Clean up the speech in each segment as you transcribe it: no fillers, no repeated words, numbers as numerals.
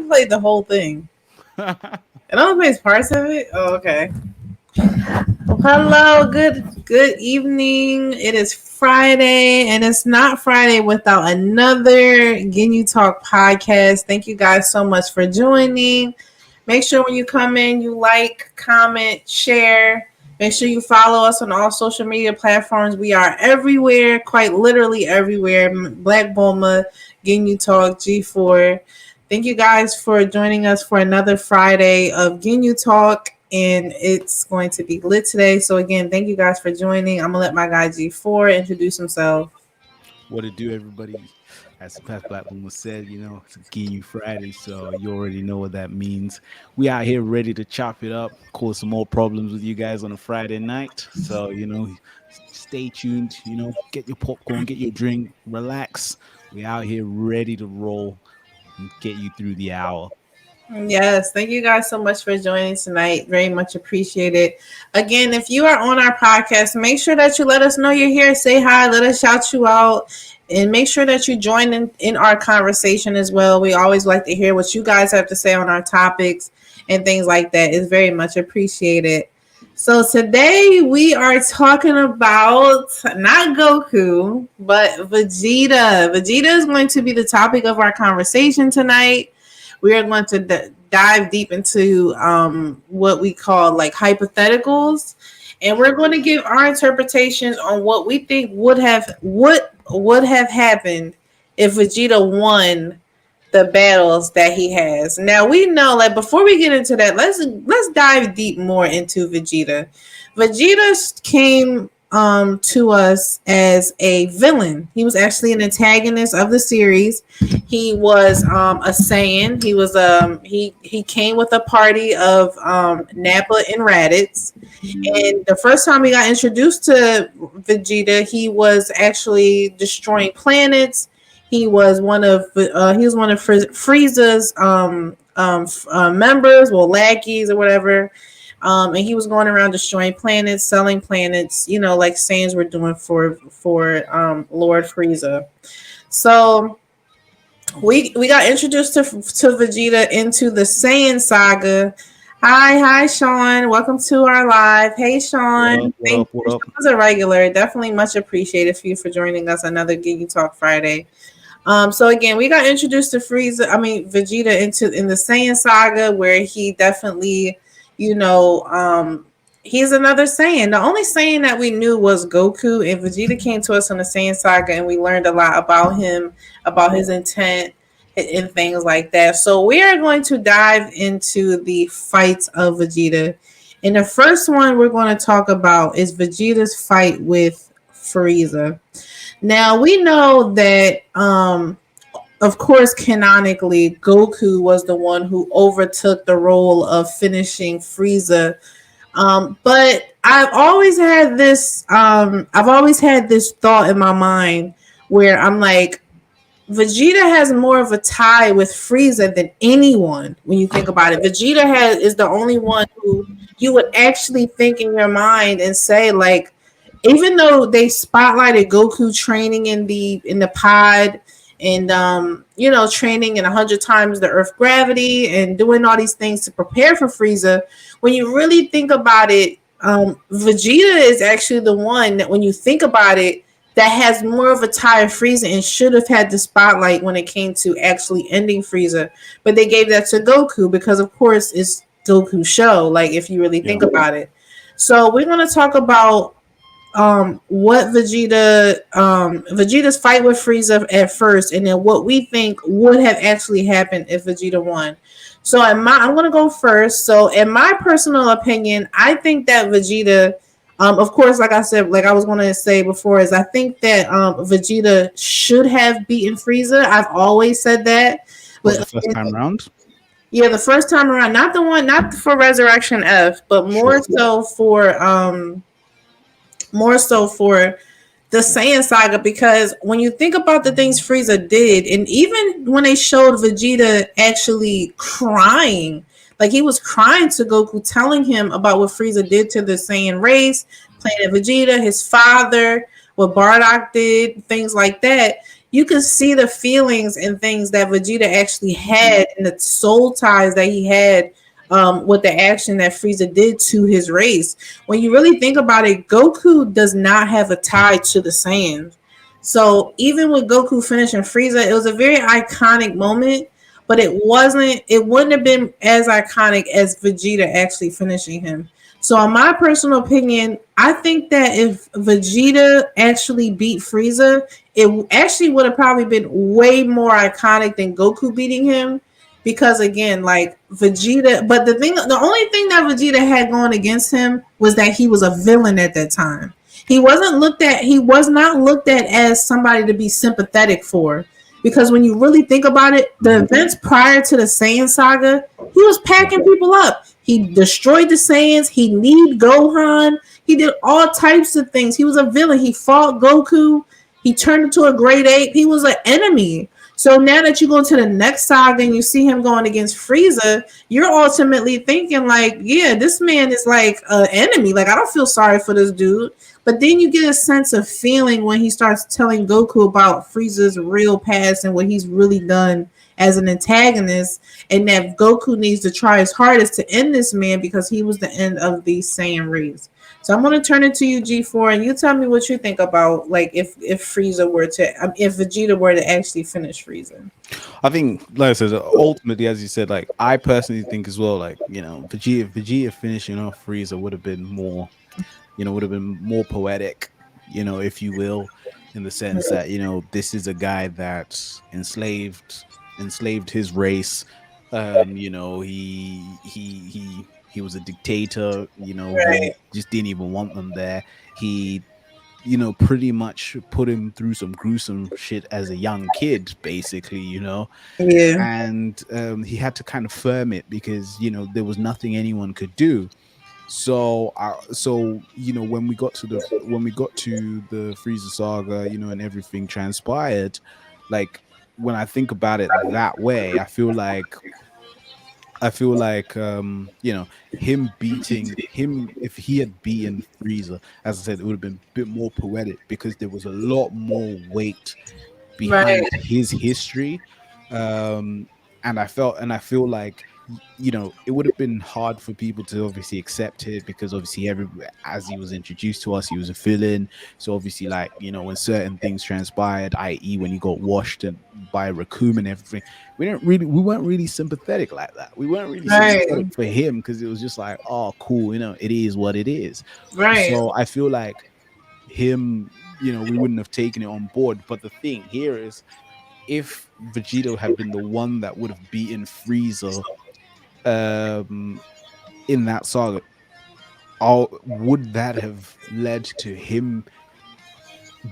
played the whole thing. It only plays parts of it. Oh, okay. Well, hello, good evening. It is Friday, and it's not Friday without another Ginyu Talk podcast. Thank you guys so much for joining. Make sure when you come in, you like, comment, share. Make sure you follow us on all social media platforms. We are everywhere, quite literally everywhere. BlvckBulmaa, Ginyu Talk, G4. Thank you guys for joining us for another Friday of Ginyu Talk, and it's going to be lit today. So again, thank you guys for joining. I'm gonna let my guy G4 introduce himself. What it do, everybody? As BlvckBulmaa said, it's a Ginyu Friday, so you already know what that means. We out here ready to chop it up, cause some more problems with you guys on a Friday night. So, stay tuned, get your popcorn, get your drink, relax. We out here ready to roll and get you through the hour. Yes, thank you guys so much for joining tonight. Very much appreciated. Again, if you are on our podcast, make sure that you let us know you're here. Say hi, let us shout you out, and make sure that you join in our conversation as well. We always like to hear what you guys have to say on our topics and things like that. It's very much appreciated. So today we are talking about not Goku, but Vegeta. Vegeta is going to be the topic of our conversation tonight. We are going to dive deep into what we call like hypotheticals, and we're going to give our interpretations on what we think would have happened if Vegeta won the battles that he has. Now we know, like, before we get into that, let's dive deep more into Vegeta. Vegeta came to us as a villain. He was actually an antagonist of the series. He was a Saiyan. He was he came with a party of Nappa and Raditz. And the first time we got introduced to Vegeta, he was actually destroying planets. He was one of Frieza's members, well, lackeys or whatever. And he was going around destroying planets, selling planets, like Saiyans were doing for Lord Frieza. So we got introduced to Vegeta into the Saiyan saga. Hi, Sean. Welcome to our live. Hey, Sean. What up? Sean's a regular. Definitely much appreciated for you for joining us another Ginyu Talk Friday. So again, we got introduced to Vegeta in the Saiyan saga, where he definitely, he's another Saiyan. The only Saiyan that we knew was Goku, and Vegeta came to us in the Saiyan saga, and we learned a lot about him, about his intent, and things like that. So we are going to dive into the fights of Vegeta. And the first one we're going to talk about is Vegeta's fight with Frieza. Now, we know that, of course, canonically, Goku was the one who overtook the role of finishing Frieza. But I've always had this thought in my mind where I'm like, Vegeta has more of a tie with Frieza than anyone when you think about it. Vegeta is the only one who you would actually think in your mind and say, like, even though they spotlighted Goku training in the pod and training in 100 times the Earth gravity and doing all these things to prepare for Frieza, when you really think about it, Vegeta is actually the one that, when you think about it, that has more of a tie of Frieza and should have had the spotlight when it came to actually ending Frieza. But they gave that to Goku because, of course, it's Goku's show, like, if you really think about it. So we're going to talk about what Vegeta's fight with Frieza at first, and then what we think would have actually happened if Vegeta won. So I'm going to go first. So in my personal opinion, I think that Vegeta, of course, like I said, like I was going to say before, is I think that Vegeta should have beaten Frieza. I've always said that. But the first time around? Yeah, the first time around, not for Resurrection F, but more so for the Saiyan saga, because when you think about the things Frieza did, and even when they showed Vegeta actually crying, like he was crying to Goku, telling him about what Frieza did to the Saiyan race, Planet Vegeta, his father, what Bardock did, things like that. you could see the feelings and things that Vegeta actually had and the soul ties that he had with the action that Frieza did to his race. When you really think about it, Goku does not have a tie to the Saiyans. So even with Goku finishing Frieza, it was a very iconic moment, but it wouldn't have been as iconic as Vegeta actually finishing him. So in my personal opinion, I think that if Vegeta actually beat Frieza, it actually would have probably been way more iconic than Goku beating him. Because again, like Vegeta, but the only thing that Vegeta had going against him was that he was a villain at that time. He was not looked at as somebody to be sympathetic for. Because when you really think about it, the events prior to the Saiyan saga, he was packing people up. He destroyed the Saiyans. He kneed Gohan. He did all types of things. He was a villain. He fought Goku. He turned into a great ape. He was an enemy. So now that you go to the next saga and you see him going against Frieza, you're ultimately thinking like, yeah, this man is like an enemy. Like, I don't feel sorry for this dude. But then you get a sense of feeling when he starts telling Goku about Frieza's real past and what he's really done as an antagonist, and that Goku needs to try his hardest to end this man because he was the end of the Saiyan race. So I'm going to turn it to you, G4, and you tell me what you think about like if Frieza were to, if Vegeta were to actually finish Frieza. I think, like I said, ultimately, as you said, like I personally think as well, like Vegeta finishing off Frieza would have been more, would have been more poetic, if you will, in the sense that this is a guy that enslaved his race. He was a dictator, who Right. just didn't even want them there. He pretty much put him through some gruesome shit as a young kid, basically, Yeah. and he had to kind of firm it because there was nothing anyone could do. So when we got to the Frieza saga, and everything transpired, like when I think about it that way, I feel like him beating him, if he had beaten Frieza, as I said, it would have been a bit more poetic because there was a lot more weight Right. behind his history. um and I feel like it would have been hard for people to obviously accept it because obviously as he was introduced to us, he was a villain. So obviously, like, when certain things transpired, i.e. when he got washed by Raccoon and everything, we weren't really sympathetic like that. We weren't really Right. sympathetic for him because it was just like, oh cool, it is what it is. Right. So I feel like him, we wouldn't have taken it on board. But the thing here is, if Vegeta had been the one that would have beaten Frieza um in that saga, would that have led to him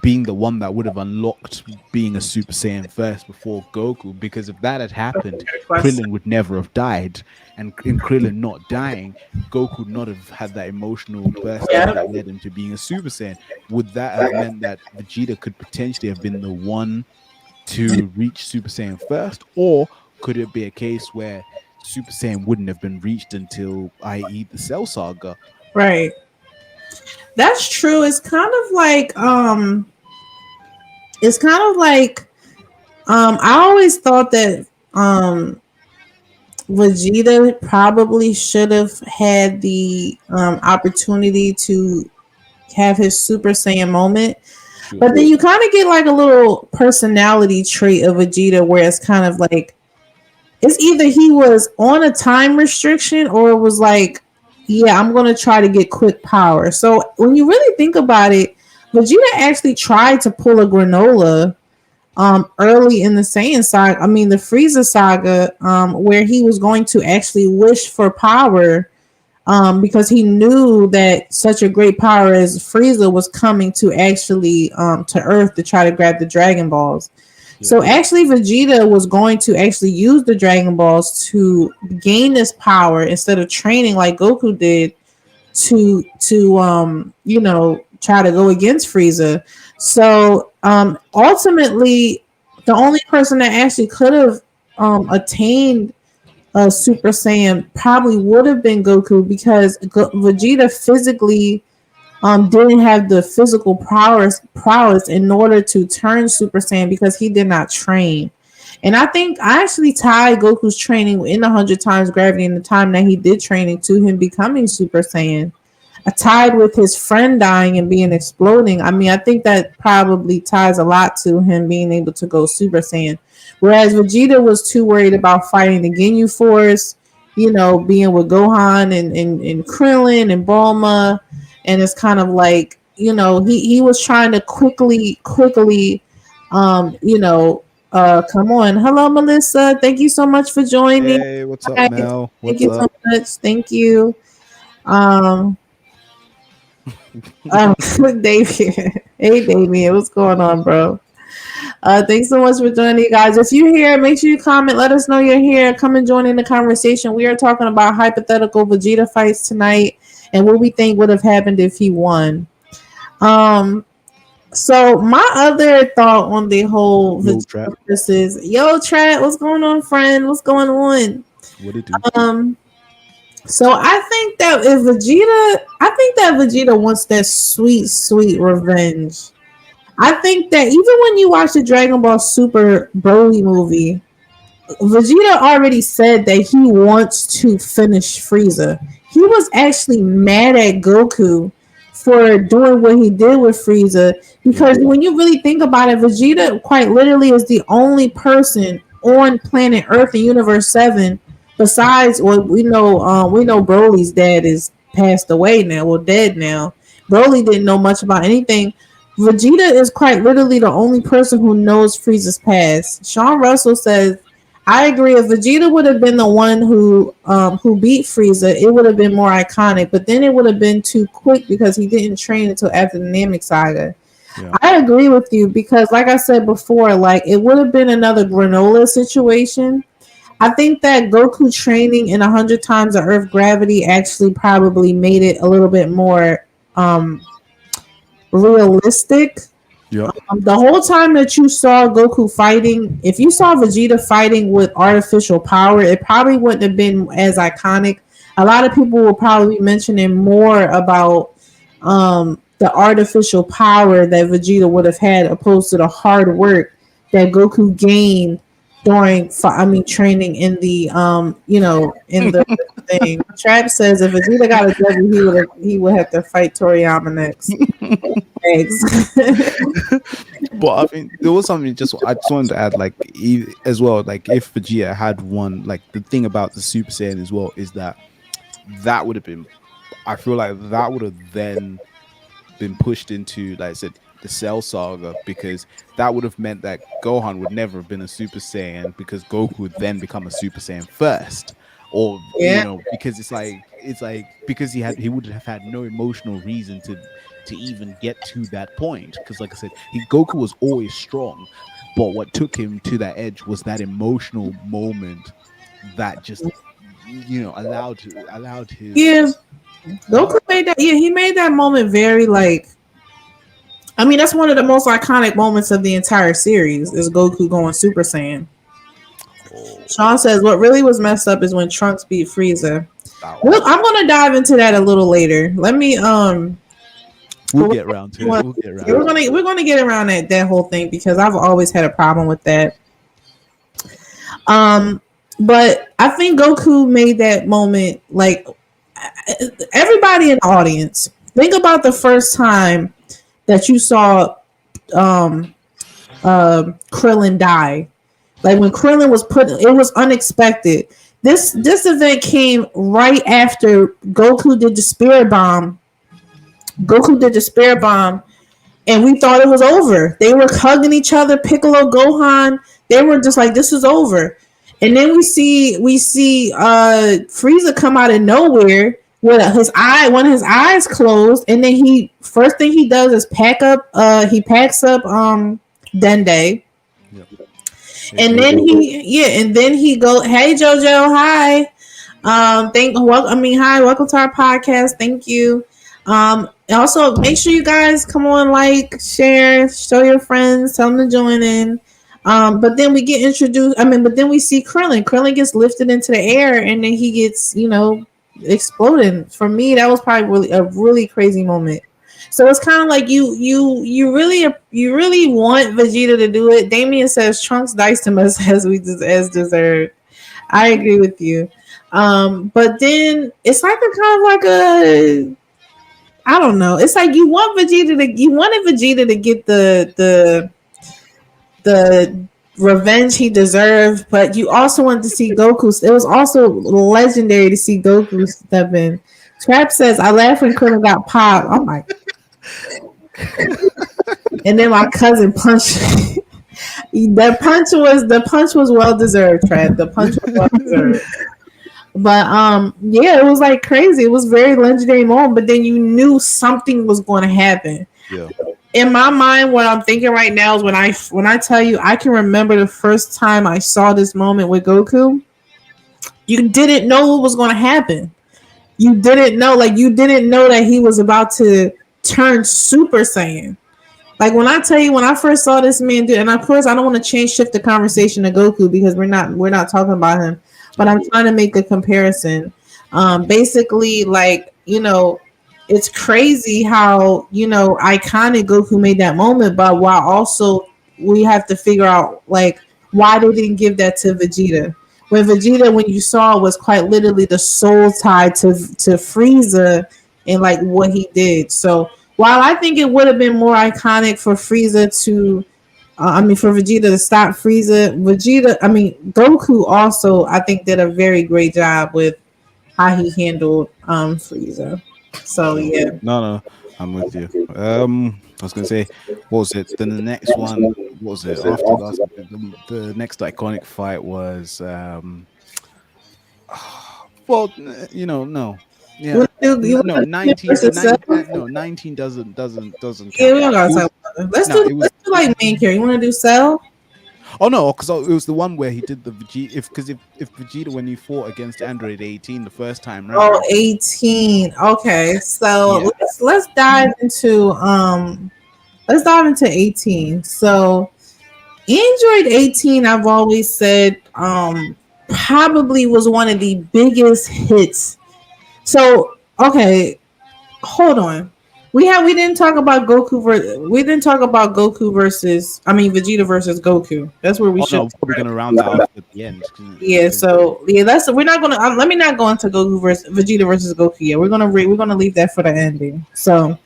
being the one that would have unlocked being a Super Saiyan first before Goku? Because if that had happened, Good question. Krillin would never have died, and in Krillin not dying, Goku would not have had that emotional burst that would Yeah. have led him to being a Super Saiyan. Would that have meant that Vegeta could potentially have been the one to reach Super Saiyan first, or could it be a case where Super Saiyan wouldn't have been reached until, i.e., the Cell Saga? Right. That's true. It's kind of like I always thought that Vegeta probably should have had the opportunity to have his Super Saiyan moment. Sure. But then you kind of get like a little personality trait of Vegeta where it's kind of like it's either he was on a time restriction or it was like, yeah, I'm going to try to get quick power. So when you really think about it, Vegeta actually tried to pull a granola early in the Saiyan saga, I mean the Frieza saga, where he was going to actually wish for power, because he knew that such a great power as Frieza was coming to actually to Earth to try to grab the Dragon Balls. Yeah. So actually, Vegeta was going to actually use the Dragon Balls to gain this power instead of training like Goku did to try to go against Frieza. So ultimately, the only person that actually could have attained Super Saiyan probably would have been Goku because Vegeta physically didn't have the physical prowess in order to turn Super Saiyan because he did not train. And I think I actually tied Goku's training in 100 times gravity and the time that he did training to him becoming Super Saiyan. Tied with his friend dying and being exploding. I mean, I think that probably ties a lot to him being able to go Super Saiyan. Whereas Vegeta was too worried about fighting the Ginyu Force, being with Gohan and Krillin and Bulma. And it's kind of like, he was trying to quickly, come on. Hello, Melissa. Thank you so much for joining. Hey, what's up, Hi. Mel? Thank What's you so up? much. Thank you. Um, David. Hey, Damien. What's going on, bro? Thanks so much for joining, you guys. If you're here, make sure you comment. Let us know you're here. Come and join in the conversation. We are talking about hypothetical Vegeta fights tonight and what we think would have happened if he won. So my other thought on the whole Yo, Vegeta trap. versus Trap, what's going on, friend? What's going on? What it do? So I think that Vegeta wants that sweet revenge. I think that even when you watch the Dragon Ball Super Broly movie, Vegeta already said that he wants to finish Frieza. He was actually mad at Goku for doing what he did with Frieza because when you really think about it, Vegeta quite literally is the only person on planet Earth in Universe 7 besides we know Broly's dad is passed away now, well dead now. Broly didn't know much about anything. Vegeta is quite literally the only person who knows Frieza's past. Sean Russell says, I agree. If Vegeta would have been the one who beat Frieza, it would have been more iconic. But then it would have been too quick because he didn't train until after the Namek saga. Yeah. I agree with you because, like I said before, like it would have been another granola situation. I think that Goku training in 100 times the Earth gravity actually probably made it a little bit more realistic. Yep. The whole time that you saw Goku fighting, if you saw Vegeta fighting with artificial power, it probably wouldn't have been as iconic. A lot of people will probably be mentioning more about the artificial power that Vegeta would have had opposed to the hard work that Goku gained during training in the in the thing. Trap says if Vegeta got a W, he would have to fight Toriyama next. But I mean, there was something I just wanted to add, like as well, like if Vegeta had won, like the thing about the Super Saiyan as well is that would have been, I feel like that would have then been pushed into, like I said, the Cell Saga, because that would have meant that Gohan would never have been a Super Saiyan because Goku would then become a Super Saiyan first, or because it's like because he would have had no emotional reason to even get to that point, because like I said, Goku was always strong, but what took him to that edge was that emotional moment that just allowed his Goku made that. Yeah, he made that moment very like. I mean, that's one of the most iconic moments of the entire series is Goku going Super Saiyan. Sean says what really was messed up is when Trunks beat Frieza. Well, I'm gonna dive into that a little later. Let me We'll get around to it. We're gonna get around that whole thing because I've always had a problem with that. But I think Goku made that moment like everybody in the audience. Think about the first time that you saw Krillin die. Like when Krillin was it was unexpected. This event came right after Goku did the Spirit Bomb. And we thought it was over. They were hugging each other, Piccolo, Gohan. They were just like, this is over. And then we see Frieza come out of nowhere with one of his eyes closed, and then first thing he does is packs up Dende. Yep. And then he go, hey Jojo, hi. Hi, welcome to our podcast. Thank you. Also make sure you guys come on, like, share, show your friends, tell them to join in. But then we get introduced. But then we see Krillin. Krillin gets lifted into the air, and then he gets, exploding. For me, that was probably a really crazy moment. So it's kind of like you really want Vegeta to do it. Damien says Trunks diced him as deserved. I agree with you. But then it's like a kind of like a, I don't know. It's like you wanted Vegeta to get the revenge he deserved, but you also wanted to see Goku. It was also legendary to see Goku step in. Trap says, "I laughed when Krillin got popped." Oh my! And then my cousin punched. The punch was well deserved. Trap. The punch was well deserved. But yeah, it was like crazy. It was very legendary moment. But then you knew something was going to happen. Yeah. In my mind, what I'm thinking right now is when I tell you, I can remember the first time I saw this moment with Goku. You didn't know what was going to happen. You didn't know that he was about to turn Super Saiyan. Like when I tell you, when I first saw this man do, and of course I don't want to shift the conversation to Goku because we're not talking about him, but I'm trying to make a comparison. Basically, like, it's crazy how, iconic Goku made that moment, but while also we have to figure out like why they didn't give that to Vegeta. When Vegeta, when you saw, was quite literally the soul tied to Frieza and like what he did. So while I think it would have been more iconic for Frieza to, for Vegeta to stop Frieza, Goku also, I think, did a very great job with how he handled Frieza. So yeah. No, I'm with you. I was gonna say, what was it? Then the next one, what was it? After the next iconic fight was, well, no. Yeah, no, 19 doesn't count. Yeah, we don't gotta talk about it. Let's do like main character. You want to do Cell? Oh no, because it was the one where he did the Vegeta. If Vegeta, when you fought against Android 18 the first time round. Oh, 18. Okay, so Yeah. let's dive into 18. So Android 18, I've always said, probably was one of the biggest hits. So okay, hold on. We didn't talk about Goku versus Vegeta versus Goku. That's where we should. No, we're gonna round that off at the end. Yeah, so yeah, we're not gonna. Let me not go into Vegeta versus Goku yet. We're gonna leave that for the ending. So,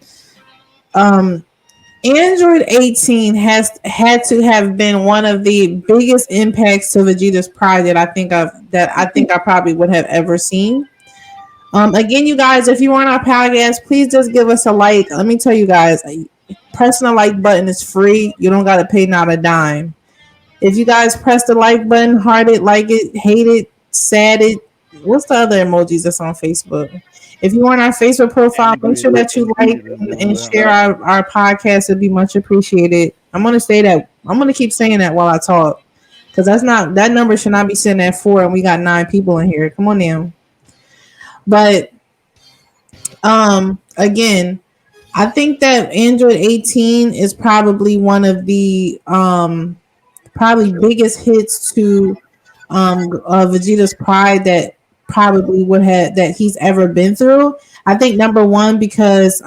Android 18 had to have been one of the biggest impacts to Vegeta's pride that I think I probably would have ever seen. Again, you guys, if you want our podcast, please just give us a like. Let me tell you guys, pressing the like button is free. You don't got to pay not a dime. If you guys press the like button, heart it, like it, hate it, sad it, what's the other emojis that's on Facebook? If you want our Facebook profile, make sure that you like and share our podcast. It'd be much appreciated. I'm going to keep saying that while I talk, because that number should not be sitting at 4 and we got 9 people in here. Come on now. But again, I think that Android 18 is probably one of the probably biggest hits to Vegeta's pride that probably that he's ever been through. I think number one, because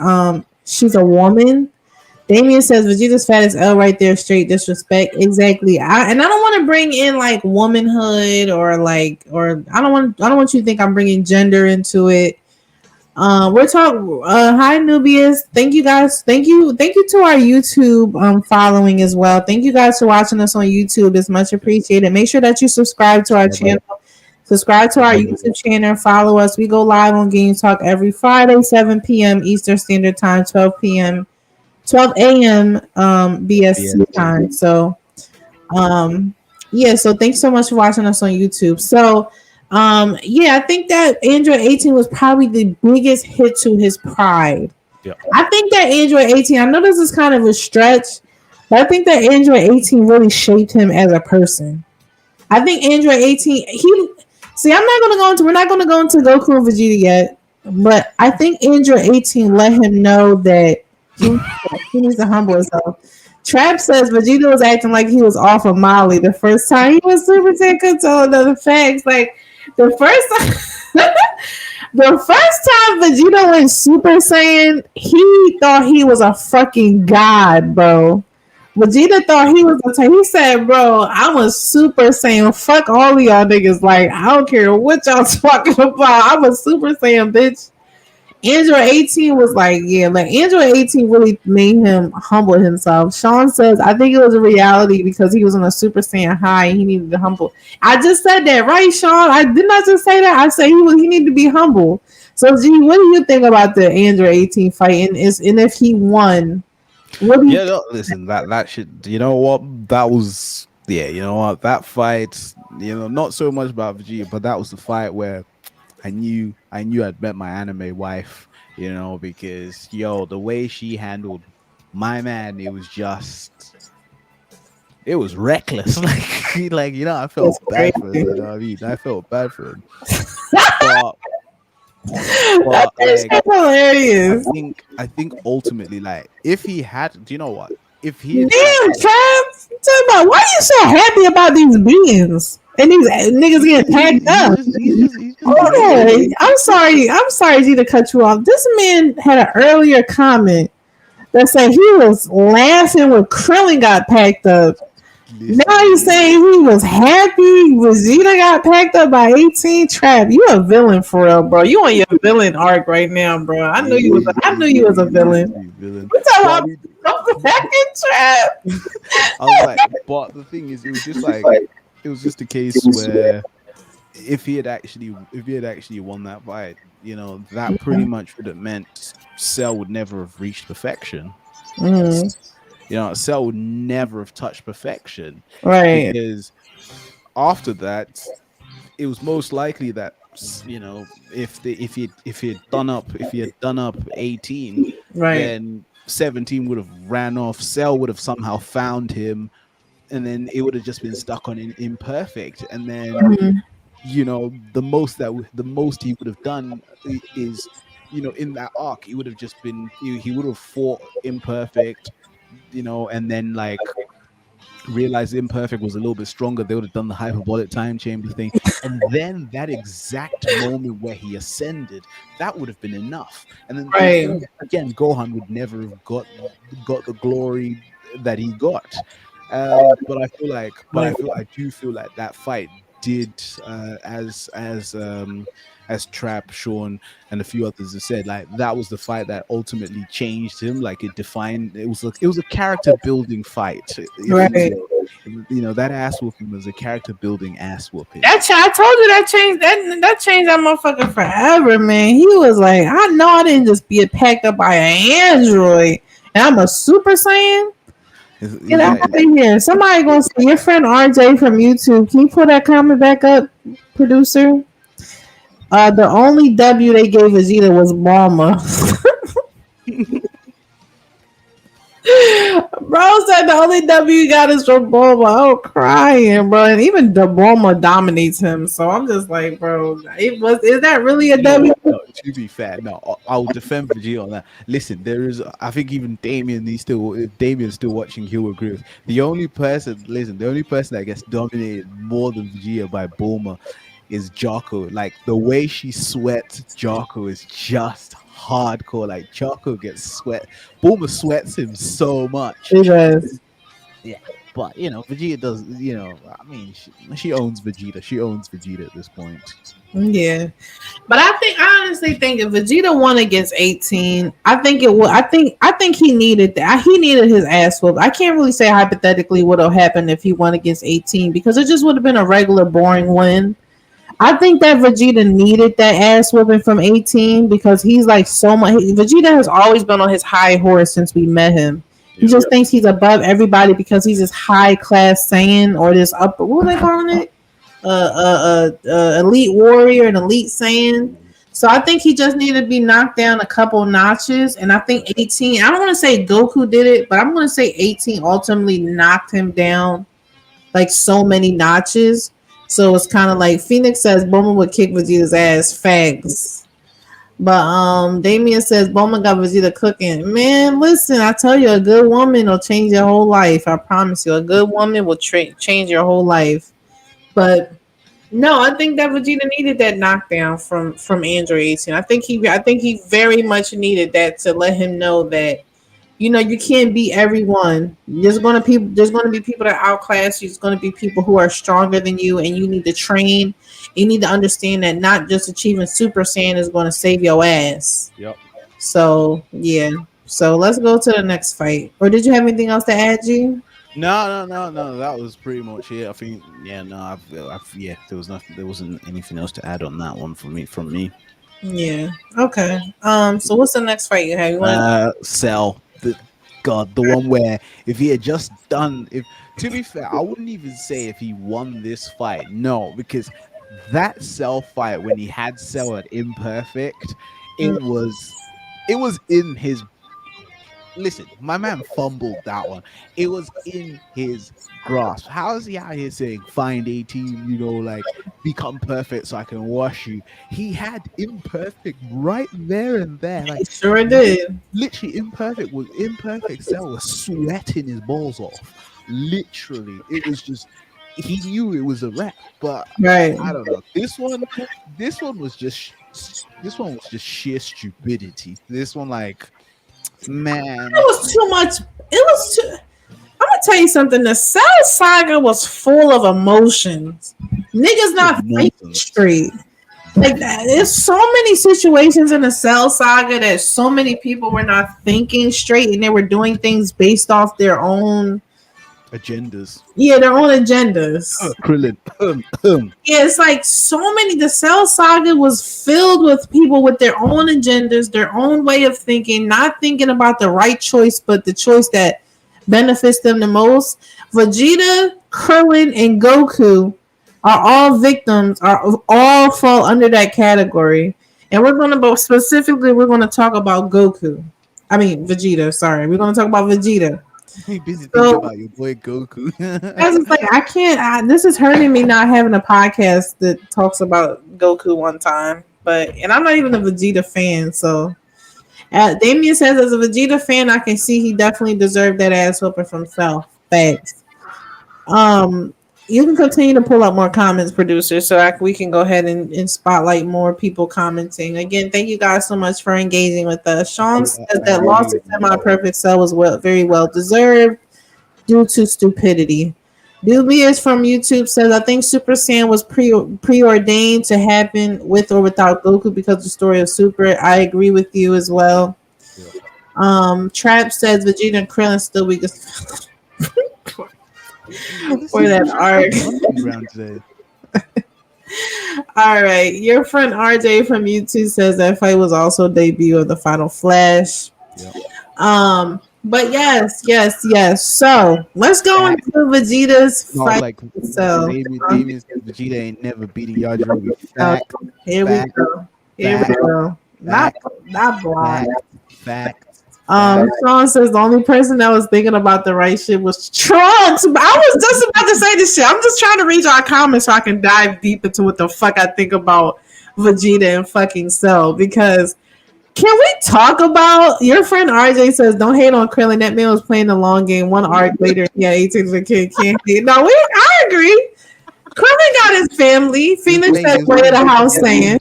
she's a woman. Damien says Vegeta's fat as L right there, straight disrespect. Exactly. I don't want to bring in like womanhood or I don't want you to think I'm bringing gender into it. We're talking. Hi Nubius. Thank you guys. Thank you to our YouTube following as well. Thank you guys for watching us on YouTube. It's much appreciated. Make sure that you subscribe to our channel. Subscribe to our YouTube channel. Follow us. We go live on GinyuTalk every Friday, 7 p.m. Eastern Standard Time, 12 a.m. BST time. So, so thanks so much for watching us on YouTube. So, I think that Android 18 was probably the biggest hit to his pride. Yeah. I think that Android 18, I know this is kind of a stretch, but I think that Android 18 really shaped him as a person. I think Android 18, we're not going to go into Goku and Vegeta yet, but I think Android 18 let him know that he needs to humble himself. Trap says Vegeta was acting like he was off of Molly the first time he was Super Saiyan. Told other facts. Like The first time, the first time Vegeta went Super Saiyan, he thought he was a fucking god, bro. Vegeta thought he was he said, bro, I'm a Super Saiyan. Fuck all of y'all niggas. Like, I don't care what y'all talking about. I'm a Super Saiyan, bitch. Android 18 was like, yeah, like Android 18 really made him humble himself. Sean says, I think it was a reality because he was on a Super Saiyan high and he needed to humble. I just said that, right, Sean? I did not just say that. I said he needed to be humble. So, G, what do you think about the Android 18 fight? And if he won, what do you Yeah, no, listen, that shit. You know what? That was You know what? That fight. Not so much about Vegeta, but that was the fight where I knew I'd met my anime wife. Because the way she handled my man, it was reckless. I felt It's bad for him. crazy. You know what I mean? I felt bad for him. But but That's like I hilarious. think I think ultimately, if he had, do you know what? If he Damn, had actually, Trav. Tell me, why are you so happy about these beings and these niggas getting packed up? he's just Okay, elated. I'm sorry. I'm sorry, G, to cut you off. This man had an earlier comment that said he was laughing when Krillin got packed up. Now Listen, he's saying he was happy Vegeta got packed up by 18. Trav, you a villain for real, bro. You on your villain arc right now, bro. I knew you was. I knew you was a villain. villain. We talking But I about mean, back in Trav. I was like, but the thing is, it was just a case where if he had actually won that fight, that pretty much would have meant Cell would never have reached perfection. Mm, Cell would never have touched perfection right, because after that, it was most likely that if he had done up 18, right. then 17 would have ran off. Cell would have somehow found him, and then it would have just been stuck on imperfect. And then Mm, the most he would have done is in that arc he would have just been he would have fought imperfect, and then realized imperfect was a little bit stronger. They would have done the hyperbolic time chamber thing, and then that exact moment where he ascended, that would have been enough. And then right, again, Gohan would never have got the glory that he got. I do feel like that fight did, as Trap, Sean, and a few others have said, like that was the fight that ultimately changed him. Like it was a character building fight. If you right. will, that ass whooping was a character building ass whooping. I told you that changed that motherfucker forever, man. He was like, I know I didn't just get packed up by an android, and I'm a Super Saiyan. Get out Yeah, of here. Somebody gonna say your friend RJ from YouTube. Can you pull that comment back up, producer? The only W they gave Vegeta was Bulma. Bro said the only W you got is from Bulma. I'm crying, bro. And even the Bulma dominates him. So I'm just like, bro, is that really a you know W? what? No, to be fair, no, I'll defend Vegeta on that. Listen, I think even Damien, if Damien's still watching, he'll agree with. The only person that gets dominated more than Vegeta by Bulma is Jocko. Like the way she sweats Jocko is just hardcore. Like Jocko gets sweat. Bulma sweats him so much. It does. Yeah. But Vegeta does. I mean, she owns Vegeta. She owns Vegeta at this point. Yeah. But I honestly think if Vegeta won against 18, I think it would. I think he needed that. He needed his ass whooped. I can't really say hypothetically what will happen if he won against 18 because it just would have been a regular boring win. I think that Vegeta needed that ass whooping from 18 because he's like so much. Vegeta has always been on his high horse since we met him. He Yeah. just thinks he's above everybody because he's this high class Saiyan or this upper. What are they calling it? Elite warrior and elite Saiyan. So I think he just needed to be knocked down a couple notches. And I think 18. I don't want to say Goku did it, but I'm going to say 18 ultimately knocked him down like so many notches. So it's kind of like Phoenix says Bulma would kick Vegeta's ass. Fags. But Damien says Bulma got Vegeta cooking. Man, listen, I tell you, a good woman will change your whole life. I promise you, a good woman will change your whole life. But No, I think that Vegeta needed that knockdown from Android 18. I think he very much needed that to let him know that you can't beat everyone. There's gonna be people that outclass you. There's gonna be people who are stronger than you, and you need to train. You need to understand that not just achieving Super Saiyan is going to save your ass. Yep. So yeah. So let's go to the next fight. Or did you have anything else to add, G? No. That was pretty much it. I think, yeah, no, yeah, there was nothing, there wasn't anything else to add on that one for me. From me, Yeah. Okay. So what's the next fight you have? You want Cell, the God, the one where if he had just done, if to be fair, I wouldn't even say if he won this fight. No, because that Cell fight when he had Cell at imperfect, to? it was in his, listen, my man fumbled that one. It was in his grasp. How is he out here saying find 18, like become perfect so I can wash you? He had imperfect right there and there. Like Sure did. literally imperfect cell was sweating his balls off. Literally. It was just, he knew it was a wrap, but Right. I don't know. This one was just sheer stupidity. This one, like, It man, was too much. It was too. I'm gonna tell you something. The Cell Saga was full of emotions. Niggas not thinking nonsense. straight. Like that. There's so many situations in the Cell Saga that so many people were not thinking straight, and they were doing things based off their own, Agendas. their own agendas. Krillin. Yeah, it's like so many. The Cell Saga was filled with people with their own agendas, their own way of thinking, not thinking about the right choice, but the choice that benefits them the most. Vegeta, Krillin, and Goku are all victims, are all fall under that category. And we're going to talk about Goku. I mean Vegeta. Sorry, we're going to talk about Vegeta. You busy thinking So about your boy Goku. I was like, I can't. This is hurting me not having a podcast that talks about Goku one time. And I'm not even a Vegeta fan. So Damien says, as a Vegeta fan, I can see he definitely deserved that ass whooping from Cell. Thanks. Um, you can continue to pull up more comments, producer, so we can go ahead and spotlight more people commenting. Again, thank you guys so much for engaging with us. Sean says that loss to semi-perfect Cell was very well deserved due to stupidity. Dubious from YouTube says, I think Super Saiyan was preordained to happen with or without Goku because of the story of Super. I agree with you as well. Yeah. Trap says Vegeta and Krillin still weak as for that arc. All right. Your friend RJ from YouTube says that fight was also debut of the Final Flash. Yeah. But yes. So let's go into Vegeta's fight. Like So Damien said Vegeta ain't never beating Yajirobe. Fact. Here we go. Not blind. Fact. Sean says the only person that was thinking about the right shit was Trunks. I was just about to say this shit. I'm just trying to read our comments so I can dive deep into what the fuck I think about Vegeta and fucking Cell. Because can we talk about your friend RJ says don't hate on Krillin. That man was playing the long game. One arc later, 18 for kid can't hate. No, I agree. Krillin got his family. Phoenix says way of the house saying.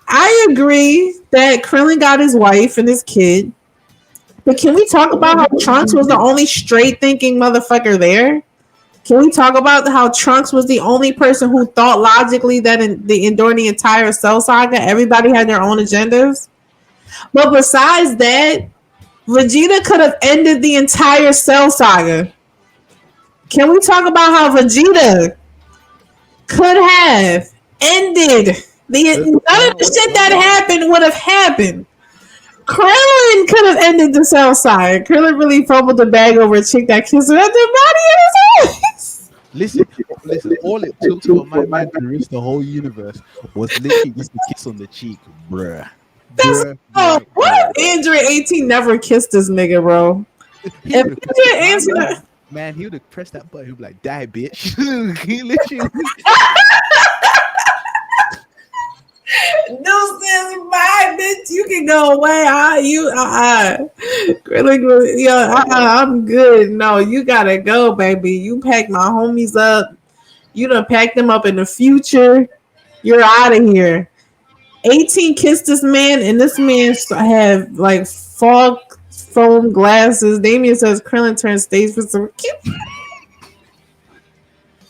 I agree that Krillin got his wife and his kid. But can we talk about how Trunks was the only straight thinking motherfucker there? Can we talk about how Trunks was the only person who thought logically that during the entire Cell Saga, everybody had their own agendas? But besides that, Vegeta could have ended the entire Cell Saga. Can we talk about how Vegeta could have ended none of the shit that happened would have happened. Krillin could have ended the Cell Saga. Krillin really fumbled the bag over a chick that kissed her at the body of his ass. Listen. All it took for my man to risk the whole universe was literally just a kiss on the cheek, bruh. What if Android 18 never kissed this nigga, bro? Man, he would have pressed that button. He'd be like, "Die, bitch!" He literally. No sense, bye, bitch. You can go away. I'm good. No, you gotta go, baby. You pack my homies up. You done packed them up in the future. You're out of here. 18 kissed this man, and this man had like fog foam glasses. Damien says Krillin turned stage for some.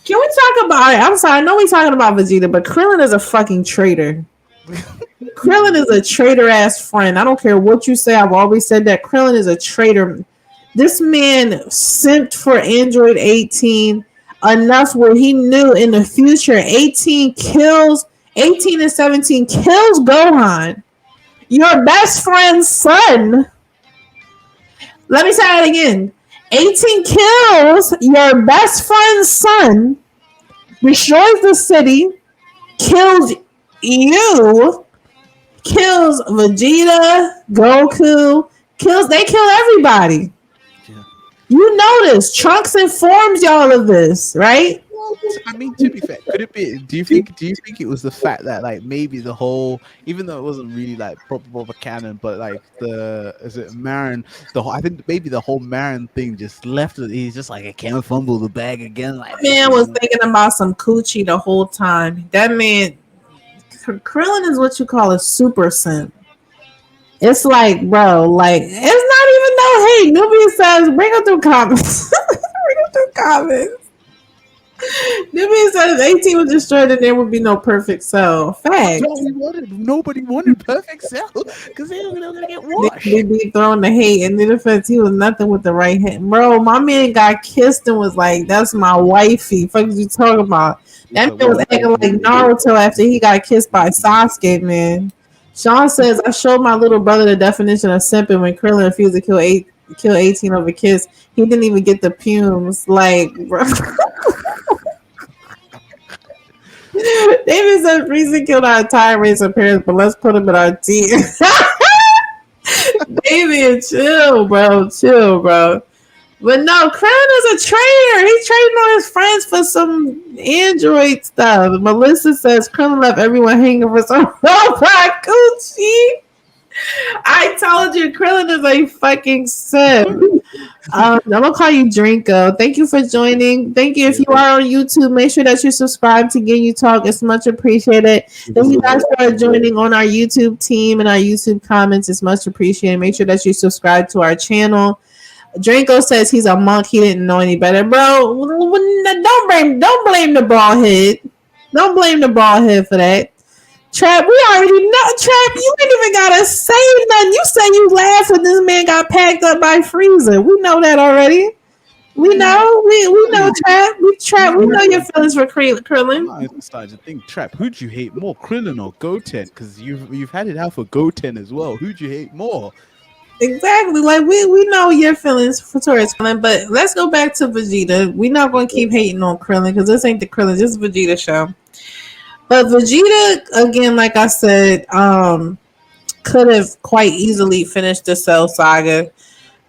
Can we talk about it? I'm sorry, I know we're talking about Vegeta, but Krillin is a fucking traitor. Krillin is a traitor ass friend. I don't care what you say. I've always said that Krillin is a traitor. This man simped for Android 18 enough where he knew in the future 18 and 17 kills Gohan, your best friend's son. Let me say that again. 18 kills your best friend's son, destroys the city, kills you, kills Vegeta, Goku, they kill everybody. Yeah. You notice Trunks informs y'all of this, right? I mean, to be fair, could it be? Do you think it was the fact that like maybe the whole, even though it wasn't really like proper canon, but like Marin, I think maybe the whole Marin thing just left it. He's just like, I can't fumble the bag again. Like man was thinking about some coochie the whole time. That man, Krillin is what you call a super simp. It's like, bro, like it's not even no hate. Newbie says, bring up through comments. Bring up through comments. Newbie says 18 was destroyed and there would be no perfect cell. Fact. Nobody wanted perfect cell because they were gonna get washed. They be throwing the hate, and in defense, he was nothing with the right hand. Bro, my man got kissed and was like, "That's my wifey." Fuck you talking about? That man was acting like Naruto after he got kissed by Sasuke, man. Sean says, I showed my little brother the definition of simping when Krillin refused to kill 18 over kiss. He didn't even get the pumes. Like, bro. David said Frieza killed our entire race of parents, but let's put him in our team. David, chill, bro. Chill, bro. But no, Crown is a traitor. He's trading on his friends for some Android stuff. Melissa says Krillin left everyone hanging for some robot coochie. I told you, Krillin is a fucking sim. I'm gonna call you Drinko. Thank you for joining. Thank you. If you are on YouTube, make sure that you subscribe to GinyuTalk. It's much appreciated. Thank you guys for joining on our YouTube team and our YouTube comments. It's much appreciated. Make sure that you subscribe to our channel. Drinko says he's a monk. He didn't know any better, bro. Don't blame the bald head. Don't blame the bald head for that. Trap, we already know. Trap, you ain't even gotta say nothing. You say you laughed when this man got packed up by Frieza. We know that already. We know. We know Trap. We know your feelings for Krillin. I started to think, Trap, who'd you hate more, Krillin or Goten? Because you've had it out for Goten as well. Who'd you hate more? Exactly. Like we know your feelings for towards Krillin, but let's go back to Vegeta. We're not going to keep hating on Krillin because this ain't the Krillin, this is Vegeta show. But Vegeta, again, like I said, could have quite easily finished the Cell Saga.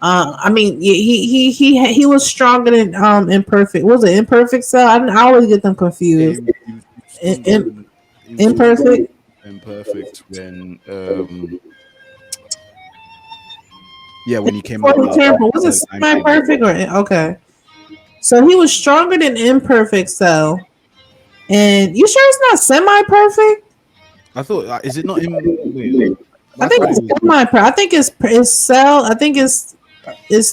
I mean, he was stronger than Imperfect. Was it Imperfect Cell? I always get them confused. Imperfect. Imperfect when when he came out. Was it semi-perfect or okay? So he was stronger than Imperfect Cell. And you sure it's not semi-perfect? I thought, is it not in? I think it's semi-perfect. I think it's Cell. I think it's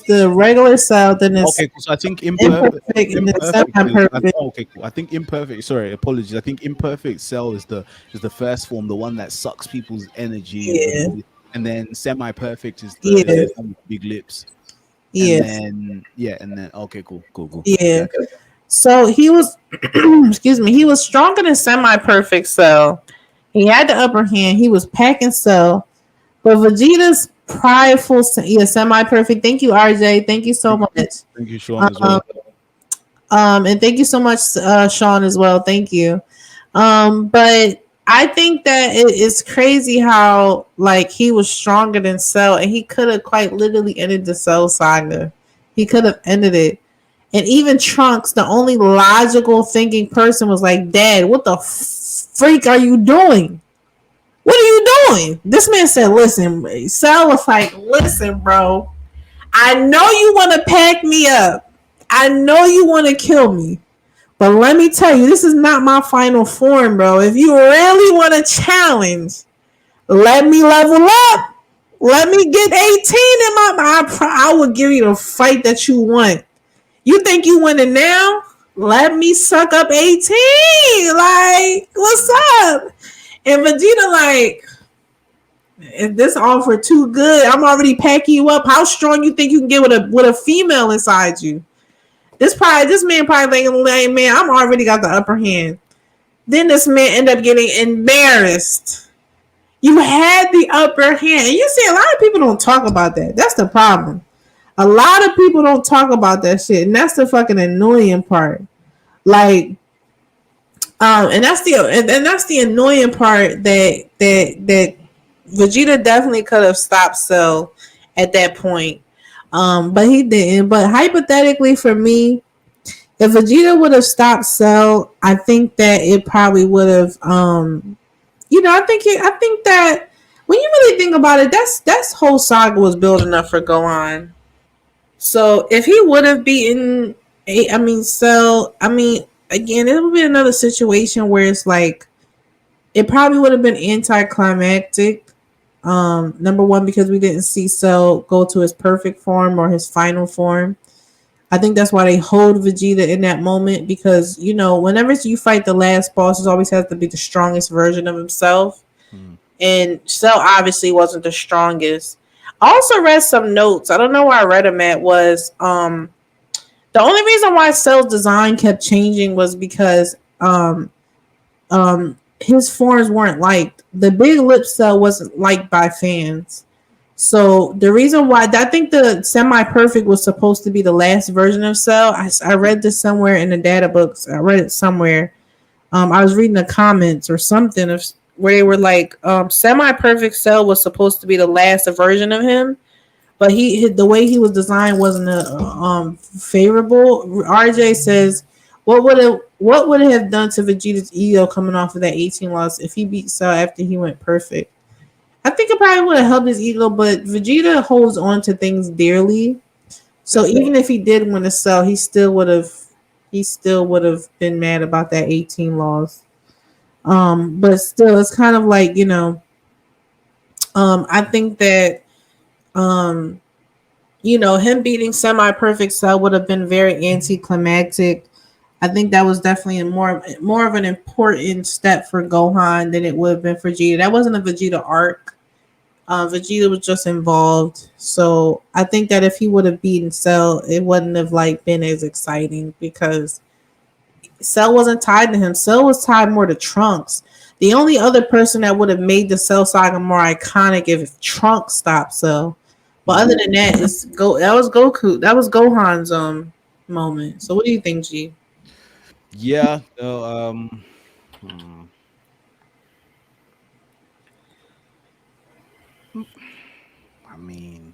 the regular Cell. Then it's okay. So I think imperfect and then semi-perfect. Okay, cool. I think imperfect. Sorry, apologies. I think Imperfect Cell is the first form, the one that sucks people's energy. Yeah. And then semi-perfect is the one with big lips. Yeah. And then okay, cool. Yeah. So he was, excuse me, he was stronger than semi-perfect Cell. He had the upper hand. He was packing Cell. But Vegeta's prideful, semi-perfect. Thank you, RJ. Thank you so much. Thank you, Sean, as well. And thank you so much, Sean, as well. Thank you. But I think that it's crazy how, like, he was stronger than Cell, and he could have quite literally ended the Cell Saga. He could have ended it. And even Trunks, the only logical thinking person, was like, Dad, what the freak are you doing? What are you doing? This man said, listen, Cell was like, listen, bro, I know you want to pack me up. I know you want to kill me. But let me tell you, this is not my final form, bro. If you really want a challenge, let me level up. Let me get 18 in I will give you the fight that you want. You think you winning now? Let me suck up 18. Like, what's up? And Vegeta, like, if this offer too good, I'm already packing you up. How strong you think you can get with a female inside you? This man probably like, man, I'm already got the upper hand. Then this man end up getting embarrassed. You had the upper hand. And you see, a lot of people don't talk about that. That's the problem. A lot of people don't talk about that shit, and that's the fucking annoying part. Like, and that's the annoying part that Vegeta definitely could have stopped Cell at that point, but he didn't. But hypothetically, for me, if Vegeta would have stopped Cell, I think that it probably would have. I think that when you really think about it, that's whole saga was building up for Gohan. So if he would have beaten, Cell, again, it would be another situation where it's like it probably would have been anticlimactic. Number one, because we didn't see Cell go to his perfect form or his final form. I think that's why they hold Vegeta in that moment, because whenever you fight the last boss, it always has to be the strongest version of himself. And Cell obviously wasn't the strongest. I also read some notes. I don't know where I read them at. Was the only reason why Cell's design kept changing was because his forms weren't liked. The big lip Cell wasn't liked by fans. So the reason why I think the semi-perfect was supposed to be the last version of Cell. I read this somewhere in the data books. I read it somewhere. I was reading the comments or something where they were like, semi-perfect Cell was supposed to be the last version of him, but the way he was designed wasn't favorable. RJ says, what would it have done to Vegeta's ego coming off of that 18 loss if he beat Cell after he went perfect? I think it probably would have helped his ego, but Vegeta holds on to things dearly. So even if he did win a Cell, he still would have been mad about that 18 loss. But still, it's kind of like, I think that him beating semi-perfect Cell would have been very anticlimactic. I think that was definitely more of an important step for Gohan than it would have been for Vegeta. That wasn't a Vegeta arc. Vegeta was just involved. So I think that if he would have beaten Cell, it wouldn't have been as exciting, because Cell wasn't tied to him. Cell was tied more to Trunks. The only other person that would have made the Cell saga more iconic if Trunks stopped Cell. But other than that, that was Goku. That was Gohan's moment. So what do you think, G? Yeah. No. I mean,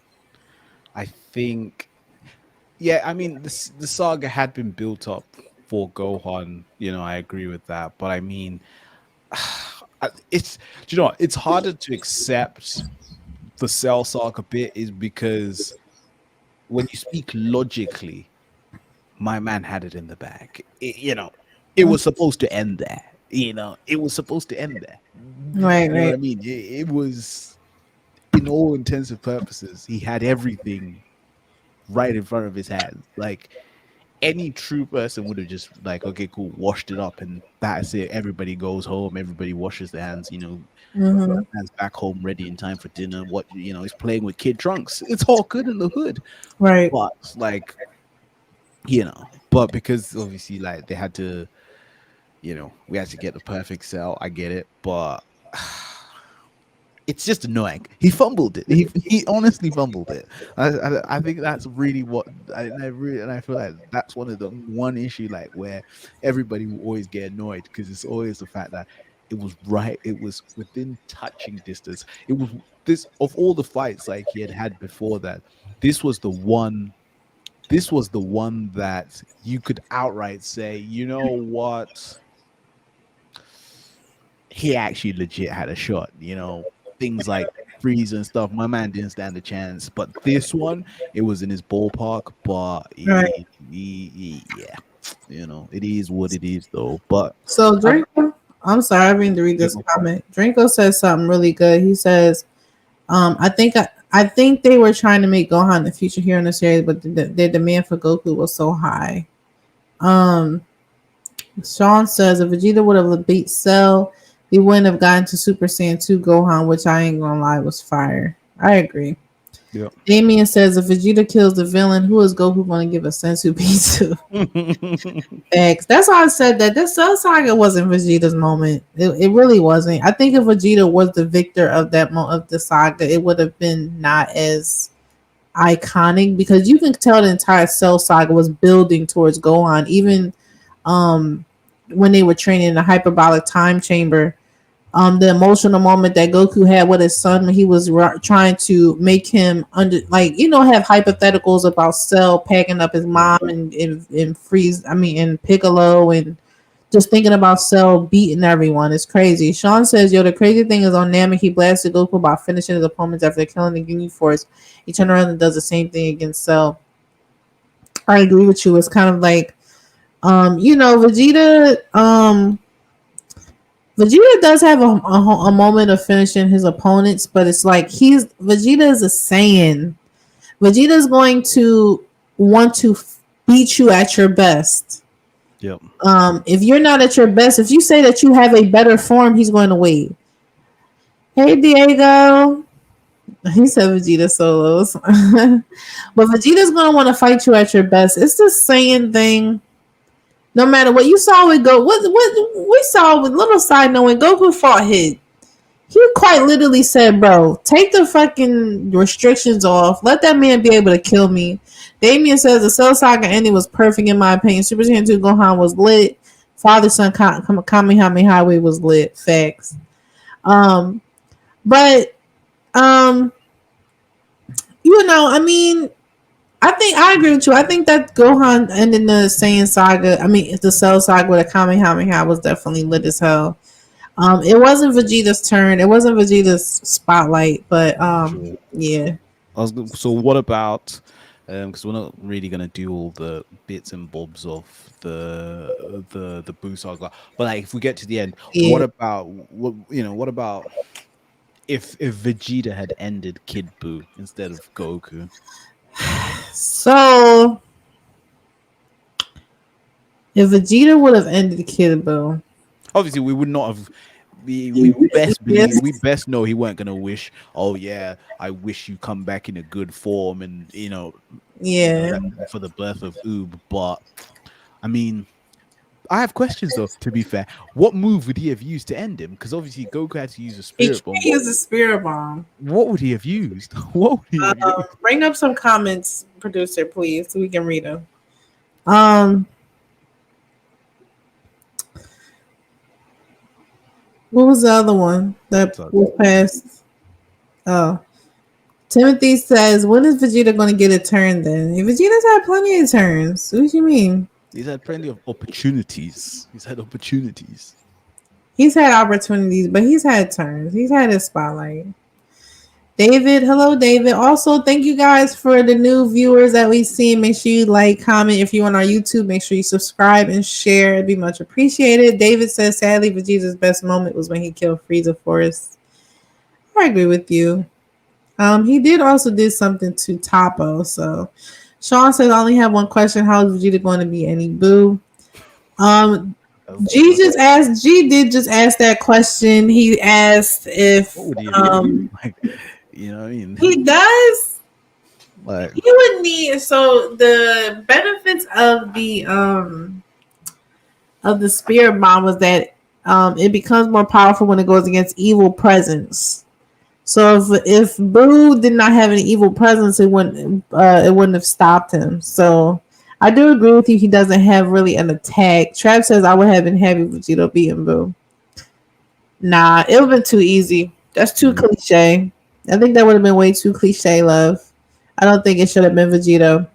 I think. Yeah. I mean, the saga had been built up for Gohan. I agree with that. But I mean, it's it's harder to accept the Cell saga bit is because when you speak logically, my man had it in the bag. It was supposed to end there. It was supposed to end there. Right, What I mean? It was, in all intents and purposes, he had everything right in front of his hands. Like, any true person would have just like, okay, cool, washed it up, and that's it. Everybody goes home. Everybody washes their hands. Hands back home, ready in time for dinner. He's playing with kid Trunks. It's all good in the hood, right. but like, but because obviously, like, they had to, we had to get the perfect Cell. I get it, but it's just annoying. He fumbled it. He honestly fumbled it. I think that's really what I feel like that's one issue, like, where everybody will always get annoyed, because it's always the fact that it was right. It was within touching distance. It was this of all the fights like he had before that. This was the one. This was the one that you could outright say, you know what? He actually legit had a shot. Things like Frieza and stuff. My man didn't stand a chance. But this one, it was in his ballpark. But Right. yeah. It is what it is, though. But So I'm, Drinko, I'm sorry, I didn't read yeah, this comment. Drinko says something really good. He says, I think they were trying to make Gohan the future hero in the series, but their demand for Goku was so high. Um, Sean says if Vegeta would have beat Cell, he wouldn't have gotten to Super Saiyan 2 Gohan, which I ain't gonna lie was fire. I agree. yeah. Damien says if Vegeta kills the villain, who is Goku going to give a sensu beat to? X. That's why I said that this Cell Saga wasn't Vegeta's moment. It really wasn't. I think if Vegeta was the victor of of the saga, it would have been not as iconic because you can tell the entire Cell Saga was building towards Gohan. Even um, when they were training in the hyperbolic time chamber, the emotional moment that Goku had with his son when he was trying to make him have hypotheticals about Cell packing up his mom and freeze. I mean, and Piccolo and just thinking about Cell beating everyone is crazy. Sean says, "Yo, the crazy thing is on Namek, he blasted Goku about finishing his opponents after killing the Ginyu Force. He turned around and does the same thing against Cell." I agree with you. It's kind of like, Vegeta. Vegeta does have a moment of finishing his opponents, but it's like Vegeta is a Saiyan. Vegeta is going to want to beat you at your best. Yep. If you're not at your best, if you say that you have a better form, he's going to wait. Hey Diego, he said Vegeta solos, but Vegeta's going to want to fight you at your best. It's the Saiyan thing. No matter what you saw with what we saw with little side note when Goku fought Hit, he quite literally said, "Bro, take the fucking restrictions off. Let that man be able to kill me." Damien says the Cell Saga ending was perfect in my opinion. Super Saiyan 2 Gohan was lit. Father Son Kamehameha Highway was lit. Facts. But I mean, I agree with you. I think that Gohan ending the Saiyan Saga, the Cell Saga with a Kamehameha was definitely lit as hell. It wasn't Vegeta's turn. It wasn't Vegeta's spotlight, but Sure. yeah. So what about? Because we're not really gonna do all the bits and bobs of the Buu saga, but like if we get to the end, Yeah. what about if Vegeta had ended Kid Buu instead of Goku? So if Vegeta would have ended Kid Buu, Obviously, we would not have. Yes. We best know he weren't gonna wish. Oh yeah, I wish you come back in a good form, and Yeah. for the birth of Oob. But I mean, I have questions though. To be fair, what move would he have used to end him? Because obviously Goku had to use a He spirit can't bomb. use a spirit bomb. What would he have used? What would he have used? Bring up some comments, producer, please, so we can read them. What was the other one that was passed? Oh, Timothy says, when is Vegeta going to get a turn then? Vegeta's had plenty of turns. What do you mean? He's had plenty of opportunities. He's had opportunities. He's had opportunities, but he's had turns. He's had his spotlight. David, hello, David. Also, thank you guys for the new viewers that we see. Make sure you like, comment. If you're on our YouTube, make sure you subscribe and share. It'd be much appreciated. David says, sadly, Vegeta's best moment was when he killed Frieza for us. I agree with you. He did also did something to Topo. So, Sean says, I only have one question. How is Vegeta going to be any boo? G did just ask that question. He asked if you know what I mean? He does. Like, he would need the benefits of the spirit bomb was that it becomes more powerful when it goes against evil presence. So if Boo did not have any evil presence, it wouldn't have stopped him. So I do agree with you. He doesn't have really an attack. Trav says I would have been happy with Vegeta beating Boo. Nah, it would have been too easy. That's too cliche. I think that would have been way too cliche, love. I don't think it should have been Vegeta.